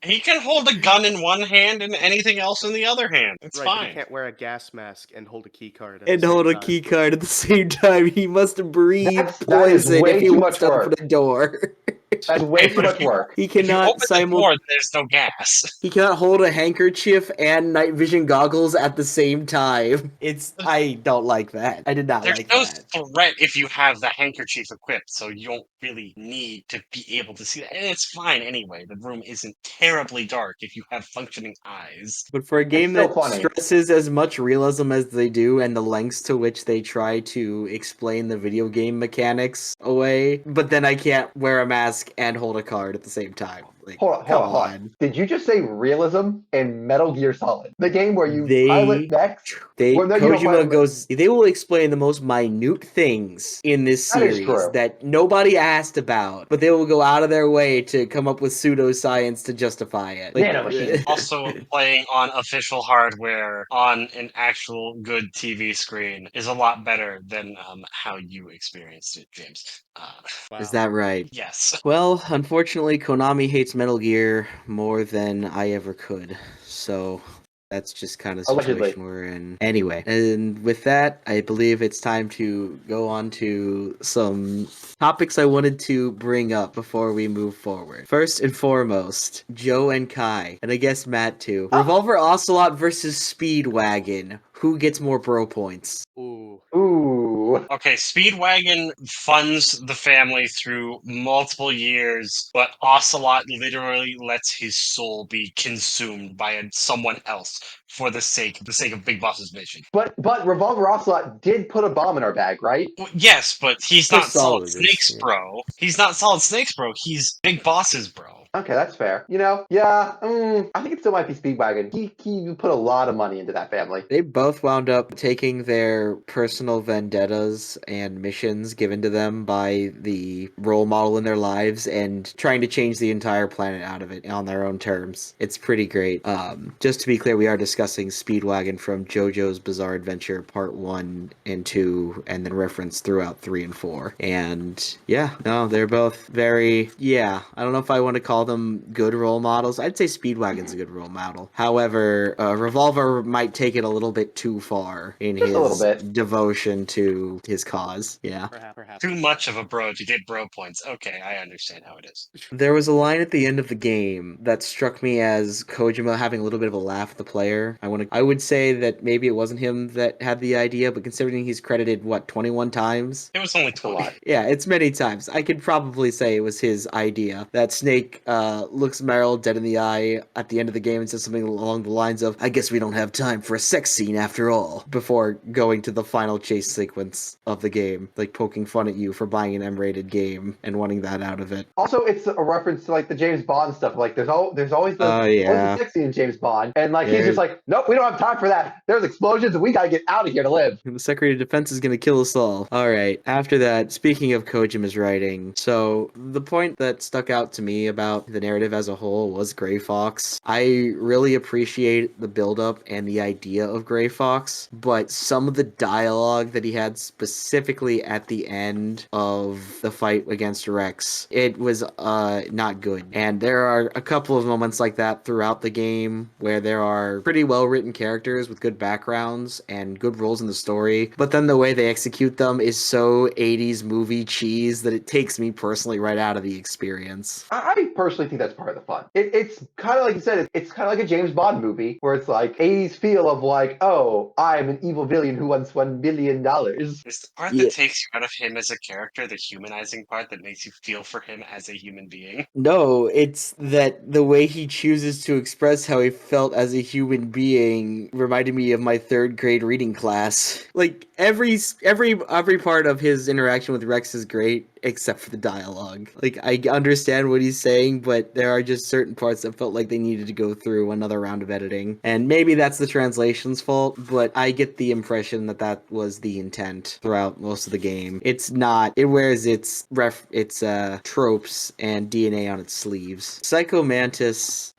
He can hold a gun in one hand and anything else in the other hand. It's Right, but fine. he can't wear a gas mask and hold a key card. And hold a key card at the same time. He must breathe That is poison way if he too wants much to work. open a door. That's way too much work. He If you cannot open the door, there's no gas. He cannot hold a handkerchief and night vision goggles at the same time. I don't like that. I did not There's like no that. threat if you have the handkerchief equipped, so you don't really need to be able to see that. And it's fine anyway. The room isn't terribly dark if you have functioning eyes. But for a game still that funny. stresses as much realism as they do and the lengths to which they try to explain the video game mechanics away, but then I can't wear a mask and hold a card at the same time. Like, Hold on. Did you just say realism in Metal Gear Solid? The game where you pilot mechs? Well, no, you don't Kojima pilot goes. They will explain the most minute things in this That is series true. that nobody asked about, but they will go out of their way to come up with pseudoscience to justify it. Nanomachine. Also, playing on official hardware on an actual good TV screen is a lot better than how you experienced it, James. Is that right? Yes. Well, unfortunately, Konami hates Metal Gear more than I ever could. So that's just kind of the Allegedly. situation we're in. Anyway, and with that, I believe it's time to go on to some topics I wanted to bring up before we move forward. First and foremost, Joe and Kai, and I guess Matt too. Revolver Ocelot versus Speedwagon. Who gets more bro points? Ooh. Okay, Speedwagon funds the family through multiple years, but Ocelot literally lets his soul be consumed by someone else for the sake of Big Boss's mission. But Revolver Ocelot did put a bomb in our bag, right? Well, yes, but he's For not Solid starters, Snakes, yeah. bro. He's not Solid Snakes, bro. He's Big Boss's bro. Okay, that's fair. I think it still might be Speedwagon. He put a lot of money into that family. They both wound up taking their personal vendettas and missions given to them by the role model in their lives and trying to change the entire planet out of it on their own terms. It's pretty great. Just to be clear, we are discussing Speedwagon from JoJo's Bizarre Adventure Part 1 and 2, and then referenced throughout 3 and 4. And yeah, no, they're both very, I don't know if I want to call them good role models. I'd say Speedwagon's a good role model. However, Revolver might take it a little bit too far in Just a little his bit. devotion to his cause. Yeah. Perhaps. Too much of a bro to get bro points. Okay, I understand how it is. There was a line at the end of the game that struck me as Kojima having a little bit of a laugh at the player. I would say that maybe it wasn't him that had the idea, but considering he's credited 21 times? It was only It's a lot. 20. Yeah, it's many times. I could probably say it was his idea. That Snake looks Meryl dead in the eye at the end of the game and says something along the lines of, "I guess we don't have time for a sex scene after all," before going to the final chase sequence of the game, like poking fun at you for buying an M-rated game and wanting that out of it. Also, it's a reference to like the James Bond stuff. Like there's always the Yeah. sex scene in James Bond, and like he's There's- just like, nope, we don't have time for that. There's explosions, and we gotta get out of here to live. The Secretary of Defense is going to kill us all. Alright, after that, speaking of Kojima's writing, so the point that stuck out to me about the narrative as a whole was Gray Fox. I really appreciate the build-up and the idea of Gray Fox, but some of the dialogue that he had specifically at the end of the fight against Rex, it was not good. And there are a couple of moments like that throughout the game where there are pretty well-written characters with good backgrounds and good roles in the story, but then the way they execute them is so 80s movie cheese that it takes me personally right out of the experience. I personally think that's part of the fun. It's kind of like you said, it's kind of like a James Bond movie where it's like 80s feel of like, oh, I'm an evil villain who wants $1 billion. It's the part Yeah. that takes you out of him as a character, the humanizing part that makes you feel for him as a human being. No, it's that the way he chooses to express how he felt as a human being reminded me of my 3rd grade reading class. Like every part of his interaction with Rex is great, except for the dialogue. Like I understand what he's saying, but there are just certain parts that felt like they needed to go through another round of editing. And maybe that's the translation's fault, but I get the impression that that was the intent throughout most of the game. It's not. It wears its tropes and DNA on its sleeves. Psycho Mantis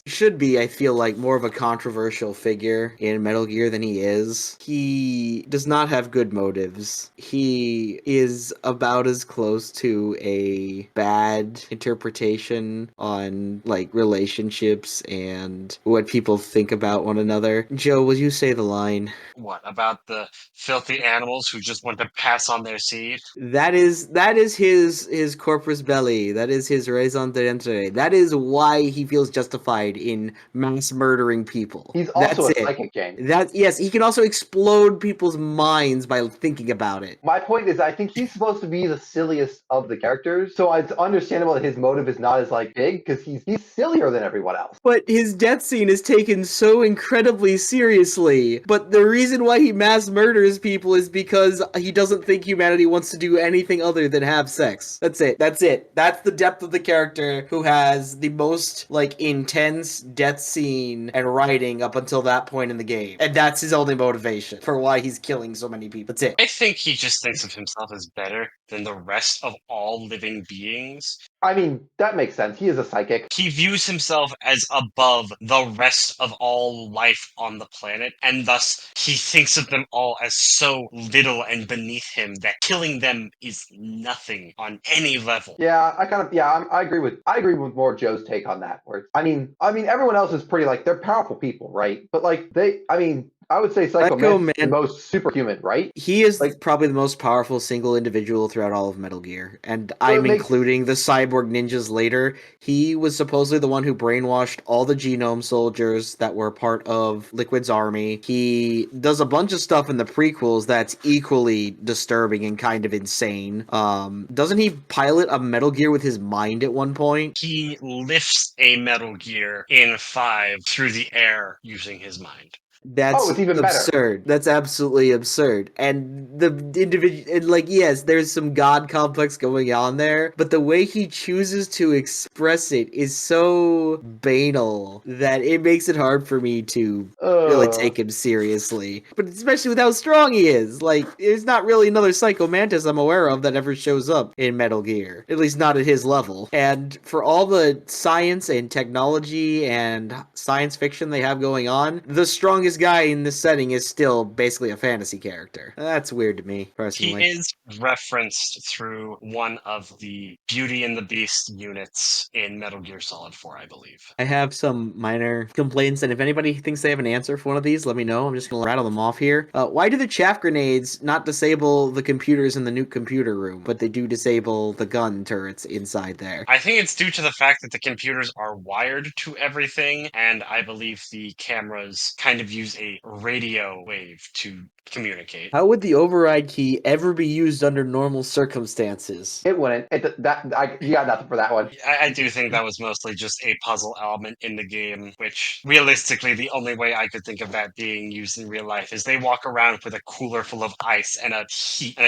should be, I feel like, more of a controversial figure in Metal Gear than he is. He does not have good motives. He is about as close to a bad interpretation on like relationships and what people think about one another. Joe, will you say the line? What about the filthy animals who just want to pass on their seed? That is his corpus belli. That is his raison d'être. That is why he feels justified in mass murdering people. He's also That's a it. psychic, James. Yes, he can also explode people's minds by thinking about it. My point is, I think he's supposed to be the silliest of the characters, so it's understandable that his motive is not as like big because he's sillier than everyone else. But his death scene is taken so incredibly seriously. But the reason why he mass murders people is because he doesn't think humanity wants to do anything other than have sex. That's it. That's the depth of the character who has the most like intense death scene and writing up until that point in the game. And that's his only motivation for why he's killing so many people. That's it. I think he just thinks of himself as better than the rest of all living beings. I mean, that makes sense. He is a psychic. He views himself as above the rest of all life on the planet, and thus he thinks of them all as so little and beneath him that killing them is nothing on any level. Yeah, I agree with more Joe's take on that. Where I mean, everyone else is pretty like they're powerful people, right? But like I would say Psycho Man's the most superhuman, right? He is Like- probably the most powerful single individual throughout all of Metal Gear. And I'm including the cyborg ninjas later. He was supposedly the one who brainwashed all the genome soldiers that were part of Liquid's army. He does a bunch of stuff in the prequels that's equally disturbing and kind of insane. Doesn't he pilot a Metal Gear with his mind at one point? He lifts a Metal Gear in 5 through the air using his mind. That's it's even absurd. better. That's absolutely absurd. And the individual, and like, yes, there's some god complex going on there, but the way he chooses to express it is so banal that it makes it hard for me to really take him seriously. But especially with how strong he is. Like, there's not really another Psycho Mantis I'm aware of that ever shows up in Metal Gear. At least not at his level. And for all the science and technology and science fiction they have going on, the strongest guy in this setting is still basically a fantasy character. That's weird to me, personally. He is referenced through one of the Beauty and the Beast units in Metal Gear Solid 4, I believe. I have some minor complaints, and if anybody thinks they have an answer for one of these, let me know. I'm just going to rattle them off here. Why do the chaff grenades not disable the computers in the nuke computer room, but they do disable the gun turrets inside there? I think it's due to the fact that the computers are wired to everything, and I believe the cameras kind of use a radio wave to communicate. How would the override key ever be used under normal circumstances? It wouldn't. You got nothing for that one. I do think that was mostly just a puzzle element in the game, which realistically the only way I could think of that being used in real life is they walk around with a cooler full of ice and a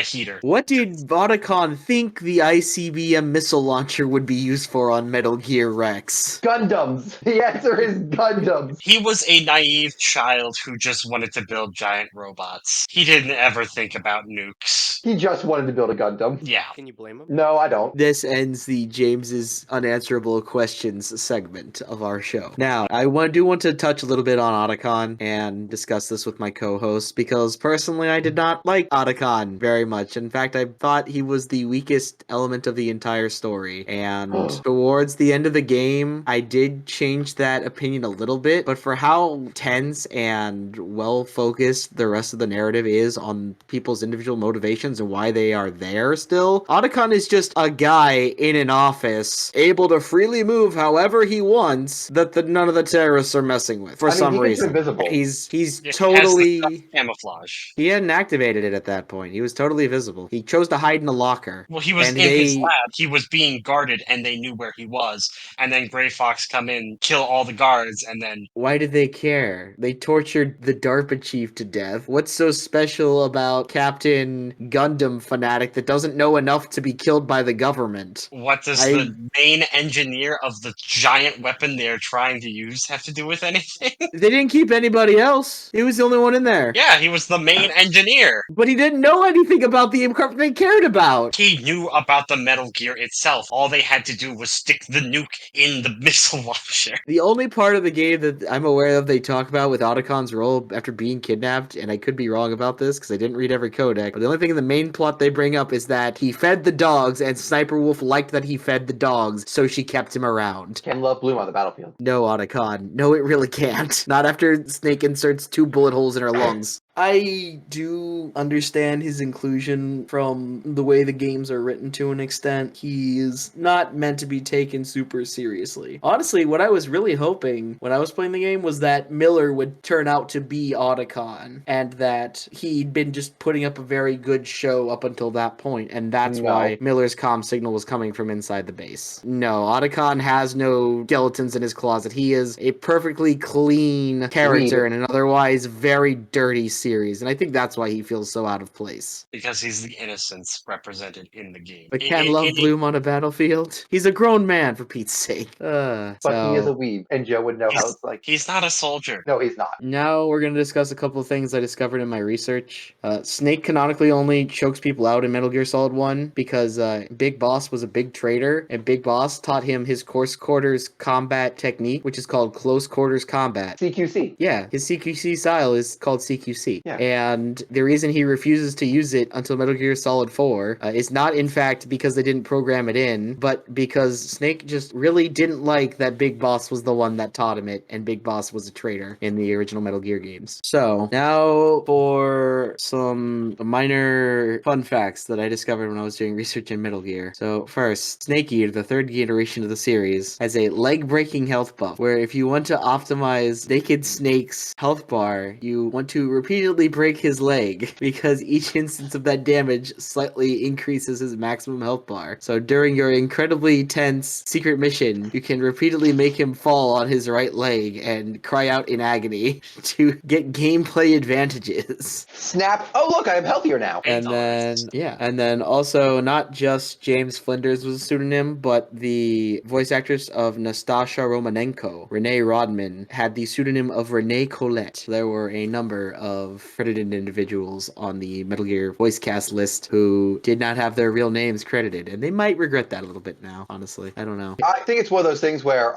heater. What did Vodacon think the ICBM missile launcher would be used for on Metal Gear Rex? Gundams. The answer is Gundams. He was a naive child who just wanted to build giant robots. He didn't ever think about nukes. He just wanted to build a Gundam. Yeah. Can you blame him? No, I don't. This ends the James's unanswerable questions segment of our show. Now, I do want to touch a little bit on Otacon and discuss this with my co-hosts because personally I did not like Otacon very much. In fact, I thought he was the weakest element of the entire story. And towards the end of the game, I did change that opinion a little bit, but for how tense and well-focused the rest of the narrative is on people's individual motivations and why they are there still, Otacon is just a guy in an office able to freely move however he wants that none of the terrorists are messing with for some reason. Invisible. He's It totally has the camouflage. He hadn't activated it at that point. He was totally visible. He chose to hide in a locker. Well, he was in his lab. He was being guarded, and they knew where he was. And then Gray Fox come in, kill all the guards, and then... Why did they care? They tortured the DARPA chief to death. What's so special about Captain Gundam Fanatic that doesn't know enough to be killed by the government? What does the main engineer of the giant weapon they're trying to use have to do with anything? They didn't keep anybody else. He was the only one in there. Yeah, he was the main engineer. But he didn't know anything about the aircraft they cared about. He knew about the Metal Gear itself. All they had to do was stick the nuke in the missile launcher. The only part of the game that I'm aware of they talk about with Otacon's role after being kidnapped, and I could be wrong about this because I didn't read every codec, but the only thing in the main plot they bring up is that he fed the dogs, and Sniper Wolf liked that he fed the dogs, so she kept him around. Can love bloom on the battlefield? No, Otacon. No, it really can't. Not after Snake inserts 2 bullet holes in her lungs. I do understand his inclusion from the way the games are written to an extent. He is not meant to be taken super seriously. Honestly, what I was really hoping when I was playing the game was that Miller would turn out to be Otacon, and that he'd been just putting up a very good show up until that point, and that's why Miller's comm signal was coming from inside the base. No, Otacon has no skeletons in his closet. He is a perfectly clean character in an otherwise very dirty series, and I think that's why he feels so out of place. Because he's the innocence represented in the game. But can love bloom on a battlefield? He's a grown man, for Pete's sake. But he is a weeb, and Joe would know how it's like. He's not a soldier. No, he's not. Now we're going to discuss a couple of things I discovered in my research. Snake canonically only chokes people out in Metal Gear Solid 1 because Big Boss was a big traitor, and Big Boss taught him his close quarters combat technique, which is called close quarters combat. CQC. Yeah, his CQC style is called CQC. Yeah. And the reason he refuses to use it until Metal Gear Solid 4 is not, in fact, because they didn't program it in, but because Snake just really didn't like that Big Boss was the one that taught him it, and Big Boss was a traitor in the original Metal Gear games. So, now for some minor fun facts that I discovered when I was doing research in Metal Gear. So, first, Snake Eater, the third iteration of the series, has a leg-breaking health buff, where if you want to optimize Naked Snake's health bar, you want to repeatedly break his leg, because each instance of that damage slightly increases his maximum health bar. So during your incredibly tense secret mission, you can repeatedly make him fall on his right leg and cry out in agony to get gameplay advantages. Snap. Oh, look, I'm healthier now. And then also not just James Flinders was a pseudonym, but the voice actress of Nastasha Romanenko, Renee Rodman, had the pseudonym of Renee Colette. There were a number of credited individuals on the Metal Gear voice cast list who did not have their real names credited, and they might regret that a little bit now, honestly. I don't know. I think it's one of those things where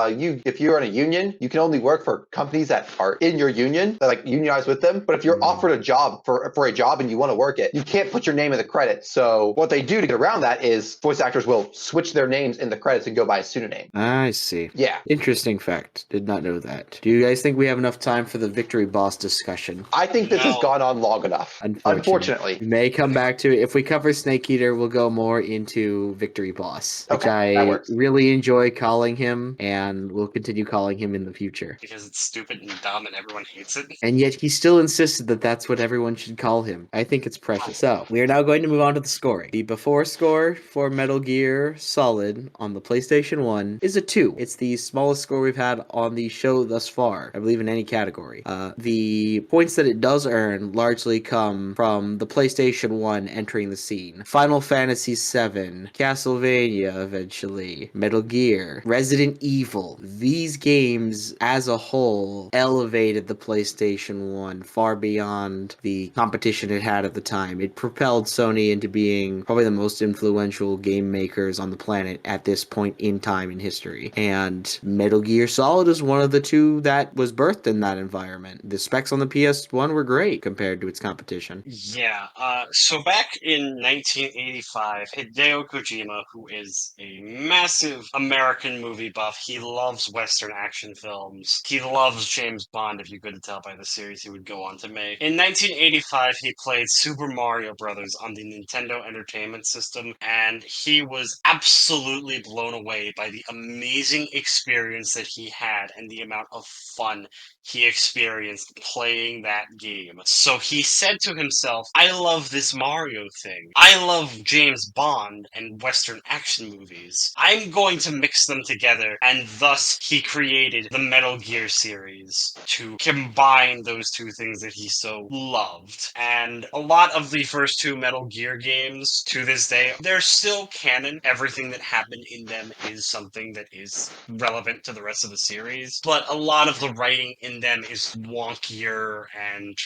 if you're in a union, you can only work for companies that are in your union, that like unionize with them. But if you're offered a job for a job and you want to work it, you can't put your name in the credits. So what they do to get around that is voice actors will switch their names in the credits and go by a pseudonym. I see. Yeah. Interesting fact. Did not know that. Do you guys think we have enough time for the victory boss discussion? I think this has gone on long enough. Unfortunately. We may come back to it. If we cover Snake Eater, we'll go more into Victory Boss, which Okay, that I works. really enjoy calling him, and we'll continue calling him in the future. Because it's stupid and dumb and everyone hates it. And yet he still insisted that that's what everyone should call him. I think it's precious. So, we are now going to move on to the scoring. The before score for Metal Gear Solid on the PlayStation 1 is a 2. It's the smallest score we've had on the show thus far, I believe in any category. The points that it does earn largely come from the PlayStation 1 entering the scene. Final Fantasy VII, Castlevania eventually, Metal Gear, Resident Evil. These games as a whole elevated the PlayStation 1 far beyond the competition it had at the time. It propelled Sony into being probably the most influential game makers on the planet at this point in time in history. And Metal Gear Solid is one of the two that was birthed in that environment. The specs on the PS1 were great compared to its competition. Yeah, so back in 1985, Hideo Kojima, who is a massive American movie buff, he loves Western action films. He loves James Bond, if you couldn't tell by the series he would go on to make. In 1985, he played Super Mario Brothers on the Nintendo Entertainment System, and he was absolutely blown away by the amazing experience that he had and the amount of fun he experienced playing that game. So he said to himself, I love this Mario thing. I love James Bond and Western action movies. I'm going to mix them together, and thus he created the Metal Gear series to combine those two things that he so loved. And a lot of the first two Metal Gear games, to this day, they're still canon. Everything that happened in them is something that is relevant to the rest of the series, but a lot of the writing in them is wonkier and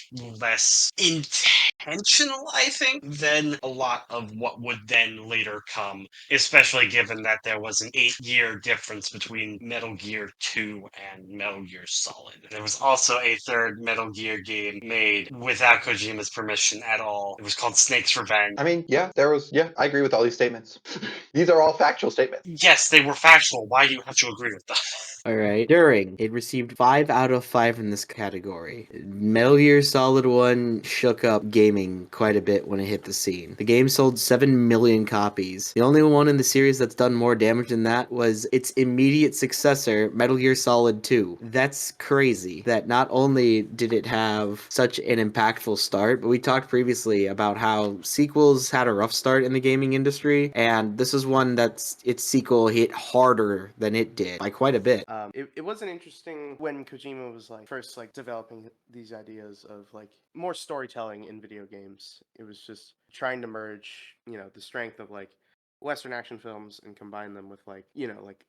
less intense intentional, I think, than a lot of what would then later come, especially given that there was an 8-year difference between Metal Gear 2 and Metal Gear Solid. There was also a third Metal Gear game made without Kojima's permission at all. It was called Snake's Revenge. I mean, yeah, I agree with all these statements. These are all factual statements. Yes, they were factual. Why do you have to agree with them? Alright. It received 5 out of 5 in this category. Metal Gear Solid 1 shook up gaming quite a bit when it hit the scene. The game sold 7 million copies. The only one in the series that's done more damage than that was its immediate successor, Metal Gear Solid 2. That's crazy that not only did it have such an impactful start, but we talked previously about how sequels had a rough start in the gaming industry, and this is one that's its sequel hit harder than it did by quite a bit. It wasn't interesting when Kojima was like first like developing these ideas of like more storytelling in video games. It was just trying to merge, the strength of like Western action films and combine them with like, like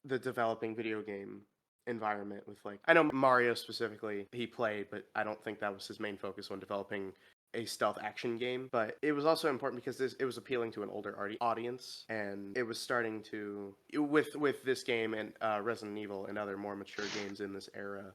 the developing video game environment with like I know Mario specifically he played, but I don't think that was his main focus when developing a stealth action game. But it was also important because it was appealing to an older audience, and it was starting to with this game and Resident Evil and other more mature games in this era,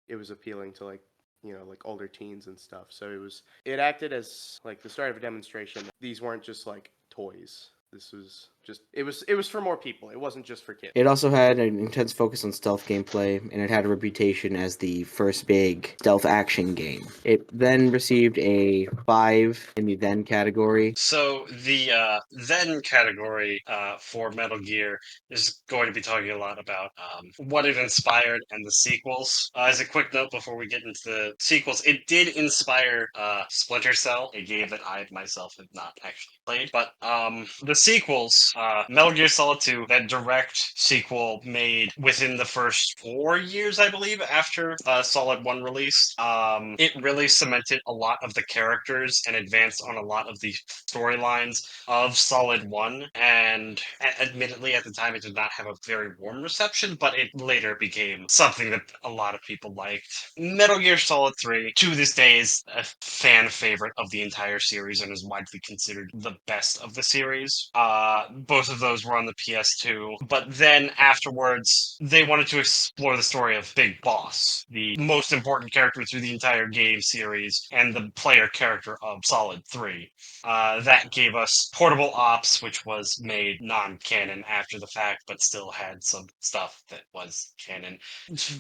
it was appealing to like like older teens and stuff. So it acted as like the start of a demonstration. These weren't just like toys. This was just it was for more people. It wasn't just for kids. It also had an intense focus on stealth gameplay, and it had a reputation as the first big stealth action game. It then received a 5 in the then category. So the then category for Metal Gear is going to be talking a lot about what it inspired and the sequels. As a quick note before we get into the sequels, it did inspire Splinter Cell, a game that I myself have not actually played. But the sequels, Metal Gear Solid 2, that direct sequel made within the first 4 years, I believe, after Solid 1 released, it really cemented a lot of the characters and advanced on a lot of the storylines of Solid 1, and admittedly at the time it did not have a very warm reception, but it later became something that a lot of people liked. Metal Gear Solid 3, to this day, is a fan favorite of the entire series and is widely considered the best of the series. Both of those were on the PS2, but then afterwards, they wanted to explore the story of Big Boss, the most important character through the entire game series, and the player character of Solid 3. That gave us Portable Ops, which was made non-canon after the fact, but still had some stuff that was canon.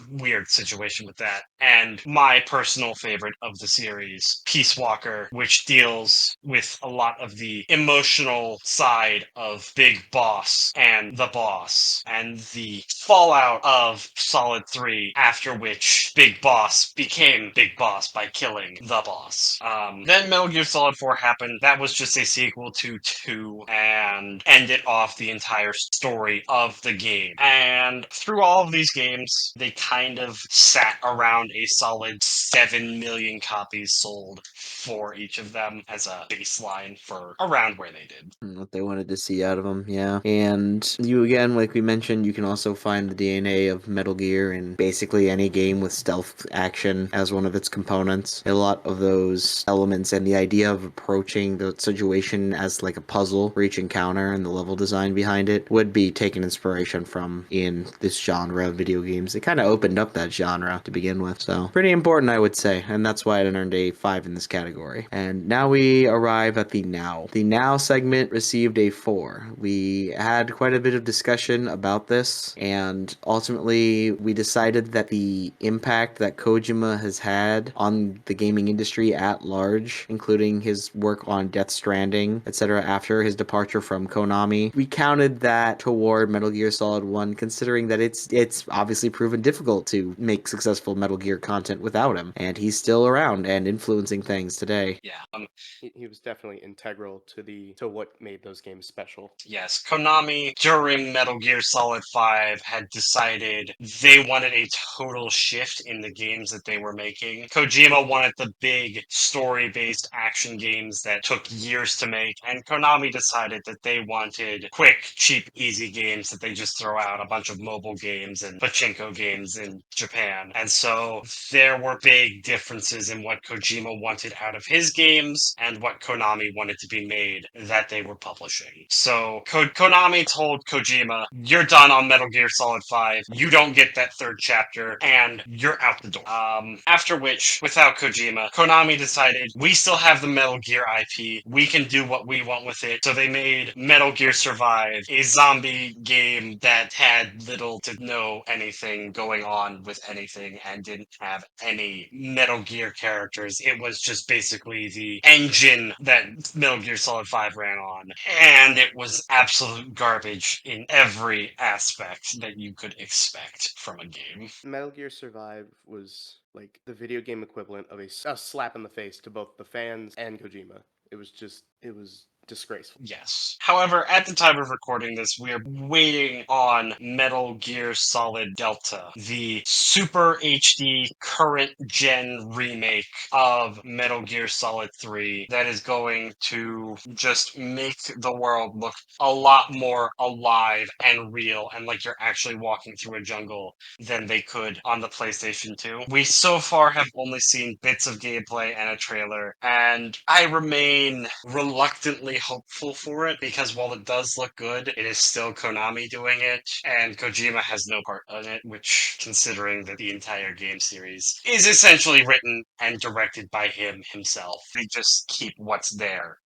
Weird situation with that. And my personal favorite of the series, Peace Walker, which deals with a lot of the emotional side of Big Boss and the boss, and the fallout of Solid 3, after which Big Boss became Big Boss by killing the boss. Then Metal Gear Solid 4 happened. That was just a sequel to 2 and ended off the entire story of the game. And through all of these games, they kind of sat around a solid 7 million copies sold for each of them as a baseline for around where they did. What they wanted to see out of them, yeah. And you, again, like we mentioned, you can also find the DNA of Metal Gear in basically any game with stealth action as one of its components. A lot of those elements and the idea of approaching the situation as like a puzzle for each encounter and the level design behind it would be taken inspiration from in this genre of video games. It kind of opened up that genre to begin with, so pretty important, I would say, and that's why it earned a 5 in this category. And now we arrive at the Now. The Now segment received a 4. We had quite a bit of discussion about this, and ultimately we decided that the impact that Kojima has had on the gaming industry at large, including his work on Death Stranding, etc., after his departure from Konami, we counted that toward Metal Gear Solid 1, considering that it's obviously proven difficult to make successful Metal Gear content without him, and he's still around and influencing things today. Yeah. He was definitely integral to what made those game special. Yes, Konami during Metal Gear Solid 5 had decided they wanted a total shift in the games that they were making. Kojima wanted the big story-based action games that took years to make, and Konami decided that they wanted quick, cheap, easy games that they just throw out, a bunch of mobile games and pachinko games in Japan. And so there were big differences in what Kojima wanted out of his games and what Konami wanted to be made that they were publishing. So Konami told Kojima, you're done on Metal Gear Solid 5, you don't get that third chapter, and you're out the door. After which, without Kojima, Konami decided, we still have the Metal Gear IP, we can do what we want with it. So they made Metal Gear Survive, a zombie game that had little to no anything going on with anything and didn't have any Metal Gear characters. It was just basically the engine that Metal Gear Solid 5 ran on. And it was absolute garbage in every aspect that you could expect from a game. Metal Gear Survive was like the video game equivalent of a slap in the face to both the fans and Kojima. It was disgraceful. Yes. However, at the time of recording this, we are waiting on Metal Gear Solid Delta, the Super HD current gen remake of Metal Gear Solid 3 that is going to just make the world look a lot more alive and real and like you're actually walking through a jungle than they could on the PlayStation 2. We so far have only seen bits of gameplay and a trailer, and I remain reluctantly hopeful for it because while it does look good, it is still Konami doing it, and Kojima has no part in it, which, considering that the entire game series is essentially written and directed by him himself, they just keep what's there.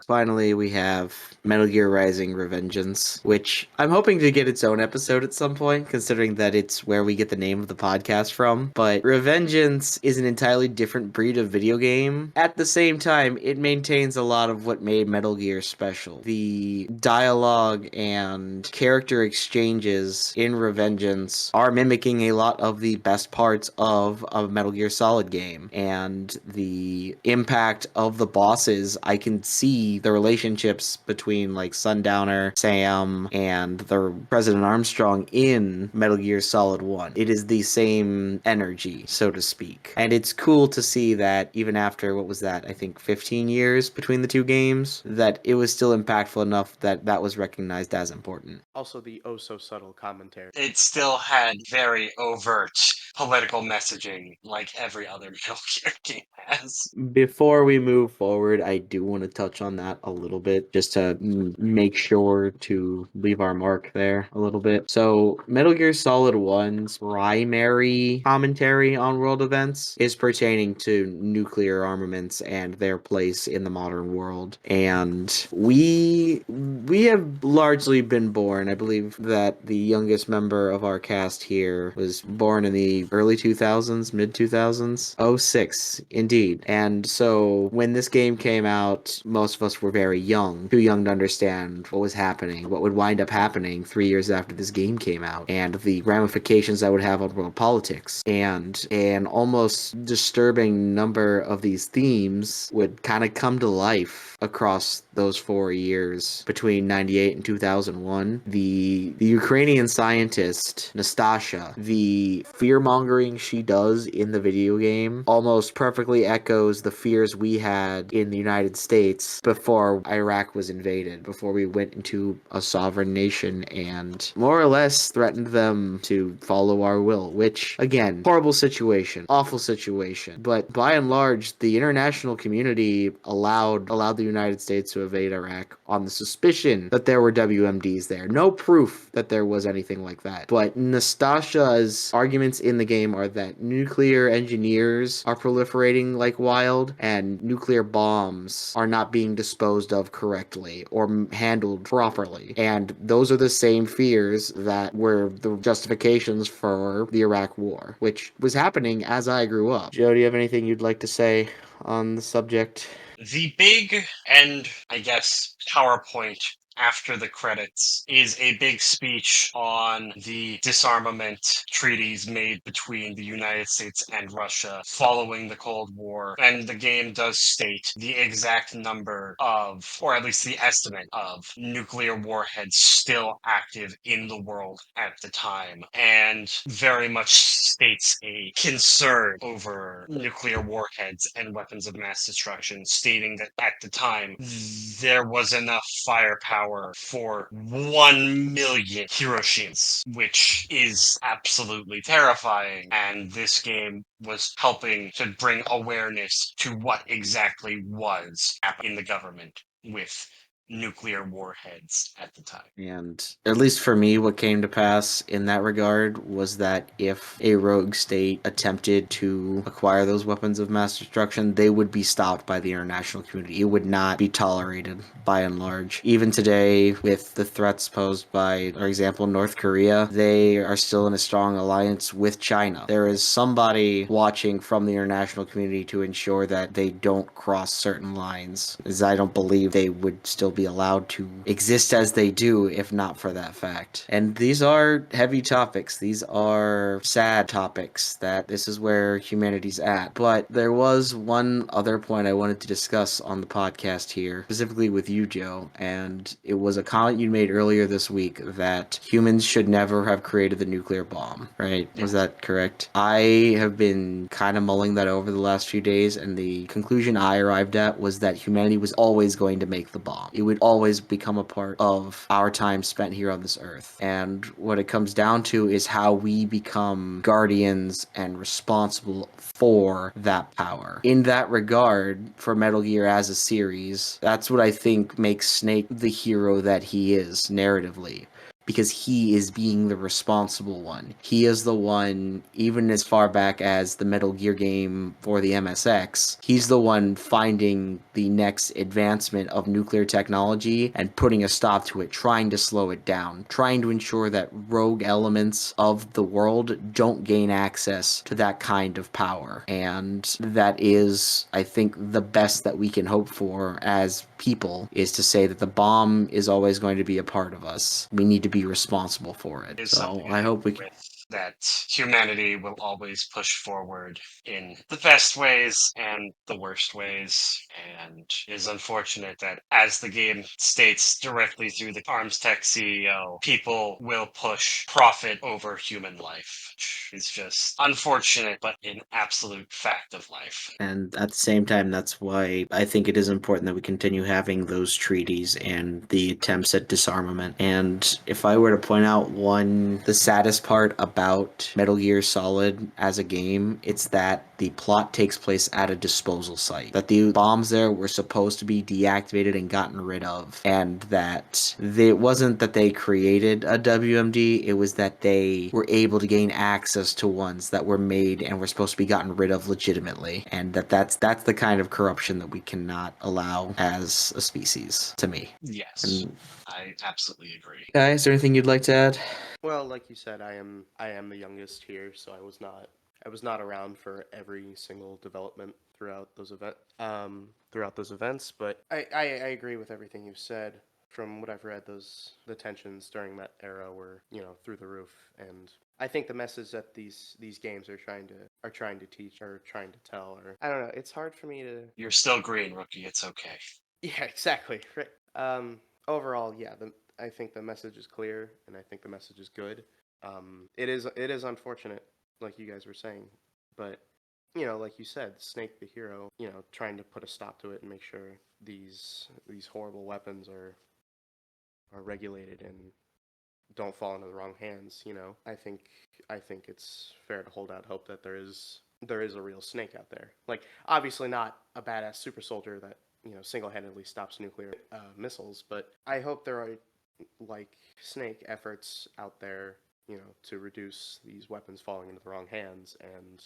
Finally, we have Metal Gear Rising Revengeance, which I'm hoping to get its own episode at some point, considering that it's where we get the name of the podcast from. But Revengeance is an entirely different breed of video game. At the same time, it maintains a lot of what made Metal Gear special. The dialogue and character exchanges in Revengeance are mimicking a lot of the best parts of a Metal Gear Solid game. And the impact of the bosses, I can see the relationships between like Sundowner, Sam, and the President Armstrong in Metal Gear Solid 1. It is the same energy, so to speak. And it's cool to see that even after, what was that, I think 15 years between the two games, that it was still impactful enough that that was recognized as important. Also, the oh-so-subtle commentary. It still had very overt political messaging like every other Metal Gear game has. Before we move forward, I do want to touch on that a little bit, just to make sure to leave our mark there a little bit. So, Metal Gear Solid 1's primary commentary on world events is pertaining to nuclear armaments and their place in the modern world. And we have largely been born, I believe that the youngest member of our cast here was born in the early 2000s, mid 2000s. 06, indeed. And so when this game came out, most of us were very young, too young to understand what was happening, what would wind up happening 3 years after this game came out, and the ramifications that would have on world politics. And an almost disturbing number of these themes would kind of come to life across those 4 years between 98 and 2001. The Ukrainian scientist, Nastasha, the fear-mongering she does in the video game almost perfectly echoes the fears we had in the United States before Iraq was invaded, before we went into a sovereign nation and more or less threatened them to follow our will, which, again, horrible situation, awful situation. But by and large, the international community allowed the United States to invade Iraq on the suspicion that there were WMDs there. No proof that there was anything like that. But Nastasha's arguments in the game are that nuclear engineers are proliferating like wild, and nuclear bombs are not being disposed of correctly or handled properly. And those are the same fears that were the justifications for the Iraq War, which was happening as I grew up. Joe, do you have anything you'd like to say on the subject? The big and, I guess, PowerPoint after the credits is a big speech on the disarmament treaties made between the United States and Russia following the Cold War. And the game does state the exact number of, or at least the estimate of, nuclear warheads still active in the world at the time, and very much states a concern over nuclear warheads and weapons of mass destruction, stating that at the time there was enough firepower for 1 million Hiroshimas, which is absolutely terrifying. And this game was helping to bring awareness to what exactly was happening in the government with nuclear warheads at the time. And at least for me, what came to pass in that regard was that if a rogue state attempted to acquire those weapons of mass destruction, they would be stopped by the international community. It would not be tolerated by and large. Even today, with the threats posed by, for example, North Korea, they are still in a strong alliance with China. There is somebody watching from the international community to ensure that they don't cross certain lines, as I don't believe they would still be allowed to exist as they do if not for that fact. And these are heavy topics. These are sad topics that this is where humanity's at. But there was one other point I wanted to discuss on the podcast here, specifically with you, Joe, and it was a comment you made earlier this week that humans should never have created the nuclear bomb, right? Yeah. Was that correct? I have been kind of mulling that over the last few days, and the conclusion I arrived at was that humanity was always going to make the bomb. It would always become a part of our time spent here on this earth. And what it comes down to is how we become guardians and responsible for that power. In that regard, for Metal Gear as a series, that's what I think makes Snake the hero that he is narratively. Because he is being the responsible one. He is the one, even as far back as the Metal Gear game for the MSX, he's the one finding the next advancement of nuclear technology and putting a stop to it, trying to slow it down, trying to ensure that rogue elements of the world don't gain access to that kind of power. And that is, I think, the best that we can hope for as people, is to say that the bomb is always going to be a part of us. We need to be responsible for it. Is So something I hope we can. with that humanity will always push forward in the best ways and the worst ways. And it is unfortunate that, as the game states directly through the Arms Tech CEO, people will push profit over human life. Which is just unfortunate, but an absolute fact of life. And at the same time, that's why I think it is important that we continue having those treaties and the attempts at disarmament. And if I were to point out the saddest part about Metal Gear Solid as a game, it's that the plot takes place at a disposal site. That the bombs there were supposed to be deactivated and gotten rid of. And that it wasn't that they created a WMD, it was that they were able to gain access to ones that were made and were supposed to be gotten rid of legitimately. And that's the kind of corruption that we cannot allow as a species, to me. Yes, And I absolutely agree. Guy, is there anything you'd like to add? Well, like you said, I am the youngest here, so I was not around for every single development throughout those events. But I agree with everything you said. From what I've read, the tensions during that era were, through the roof, and I think the message that these games are trying to teach, or trying to tell, or I don't know. It's hard for me to. You're still green, rookie. It's okay. Yeah, exactly. Right. Overall, yeah, I think the message is clear, and I think the message is good. It is unfortunate, like you guys were saying, but like you said, Snake the hero, trying to put a stop to it and make sure these horrible weapons are regulated and don't fall into the wrong hands. I think it's fair to hold out hope that there is a real Snake out there. Like, obviously not a badass super soldier that single-handedly stops nuclear missiles, but I hope there are, like Snake, efforts out there, to reduce these weapons falling into the wrong hands. And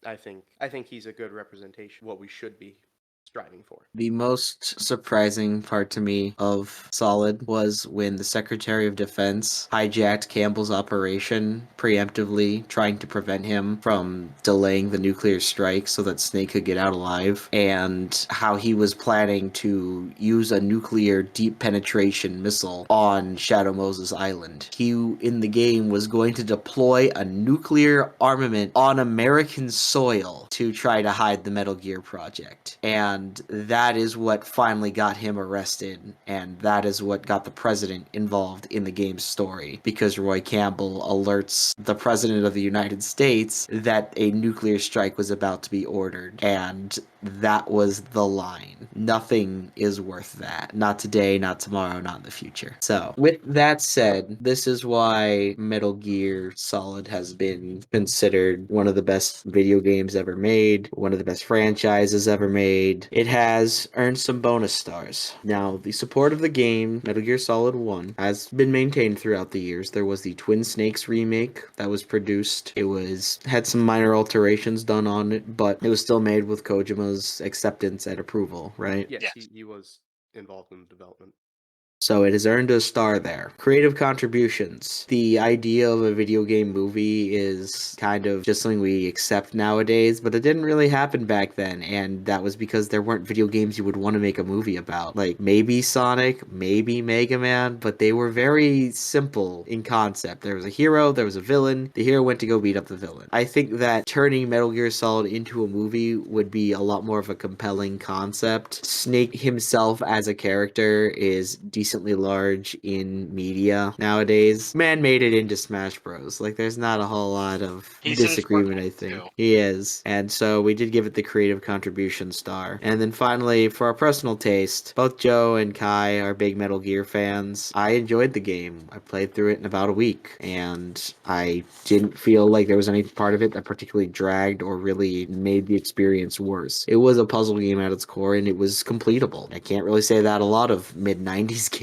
I think he's a good representation of what we should be striving for. The most surprising part to me of Solid was when the Secretary of Defense hijacked Campbell's operation preemptively, trying to prevent him from delaying the nuclear strike so that Snake could get out alive, and how he was planning to use a nuclear deep penetration missile on Shadow Moses Island. He, in the game, was going to deploy a nuclear armament on American soil to try to hide the Metal Gear project. And that is what finally got him arrested, and that is what got the president involved in the game's story, because Roy Campbell alerts the president of the United States that a nuclear strike was about to be ordered, and that was the line. Nothing is worth that. Not today, not tomorrow, not in the future. So, with that said, this is why Metal Gear Solid has been considered one of the best video games ever made, one of the best franchises ever made. It has earned some bonus stars. Now, the support of the game, Metal Gear Solid 1, has been maintained throughout the years. There was the Twin Snakes remake that was produced. It had some minor alterations done on it, but it was still made with Kojima's acceptance and approval, right? Yes, Yes. he was involved in the development. So it has earned a star there. Creative contributions. The idea of a video game movie is kind of just something we accept nowadays, but it didn't really happen back then, and that was because there weren't video games you would want to make a movie about. Like, maybe Sonic, maybe Mega Man, but they were very simple in concept. There was a hero, there was a villain, the hero went to go beat up the villain. I think that turning Metal Gear Solid into a movie would be a lot more of a compelling concept. Snake himself as a character is decently large in media nowadays. Man made it into Smash Bros. Like, there's not a whole lot of He's in disagreement, I Sparkle, think. too. He is. And so we did give it the creative contribution star. And then finally, for our personal taste, both Joe and Kai are big Metal Gear fans. I enjoyed the game. I played through it in about a week, and I didn't feel like there was any part of it that particularly dragged or really made the experience worse. It was a puzzle game at its core, and it was completable. I can't really say that a lot of mid-90s games.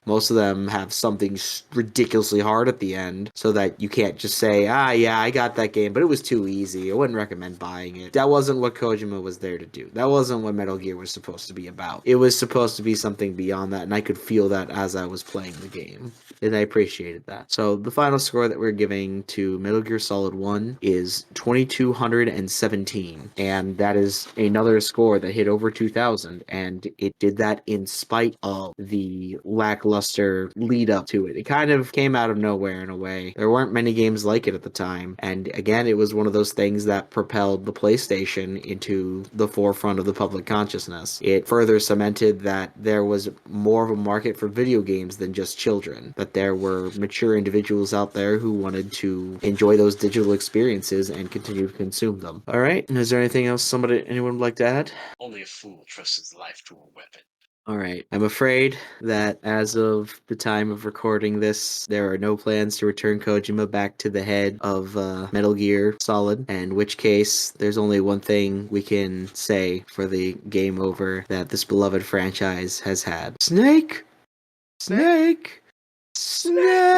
Most of them have something ridiculously hard at the end, so that you can't just say, yeah, I got that game, but it was too easy. I wouldn't recommend buying it. That wasn't what Kojima was there to do. That wasn't what Metal Gear was supposed to be about. It was supposed to be something beyond that, and I could feel that as I was playing the game. And I appreciated that. So the final score that we're giving to Metal Gear Solid 1 is 2217. And that is another score that hit over 2000. And it did that in spite of the lackluster lead up to it. It kind of came out of nowhere in a way. There weren't many games like it at the time. And again, it was one of those things that propelled the PlayStation into the forefront of the public consciousness. It further cemented that there was more of a market for video games than just children. That there were mature individuals out there who wanted to enjoy those digital experiences and continue to consume them. All right. Is there anything else anyone would like to add? Only a fool trusts his life to a weapon. All right. I'm afraid that as of the time of recording this, there are no plans to return Kojima back to the head of Metal Gear Solid, in which case there's only one thing we can say for the game over that this beloved franchise has had. Snake! Snake! Snake!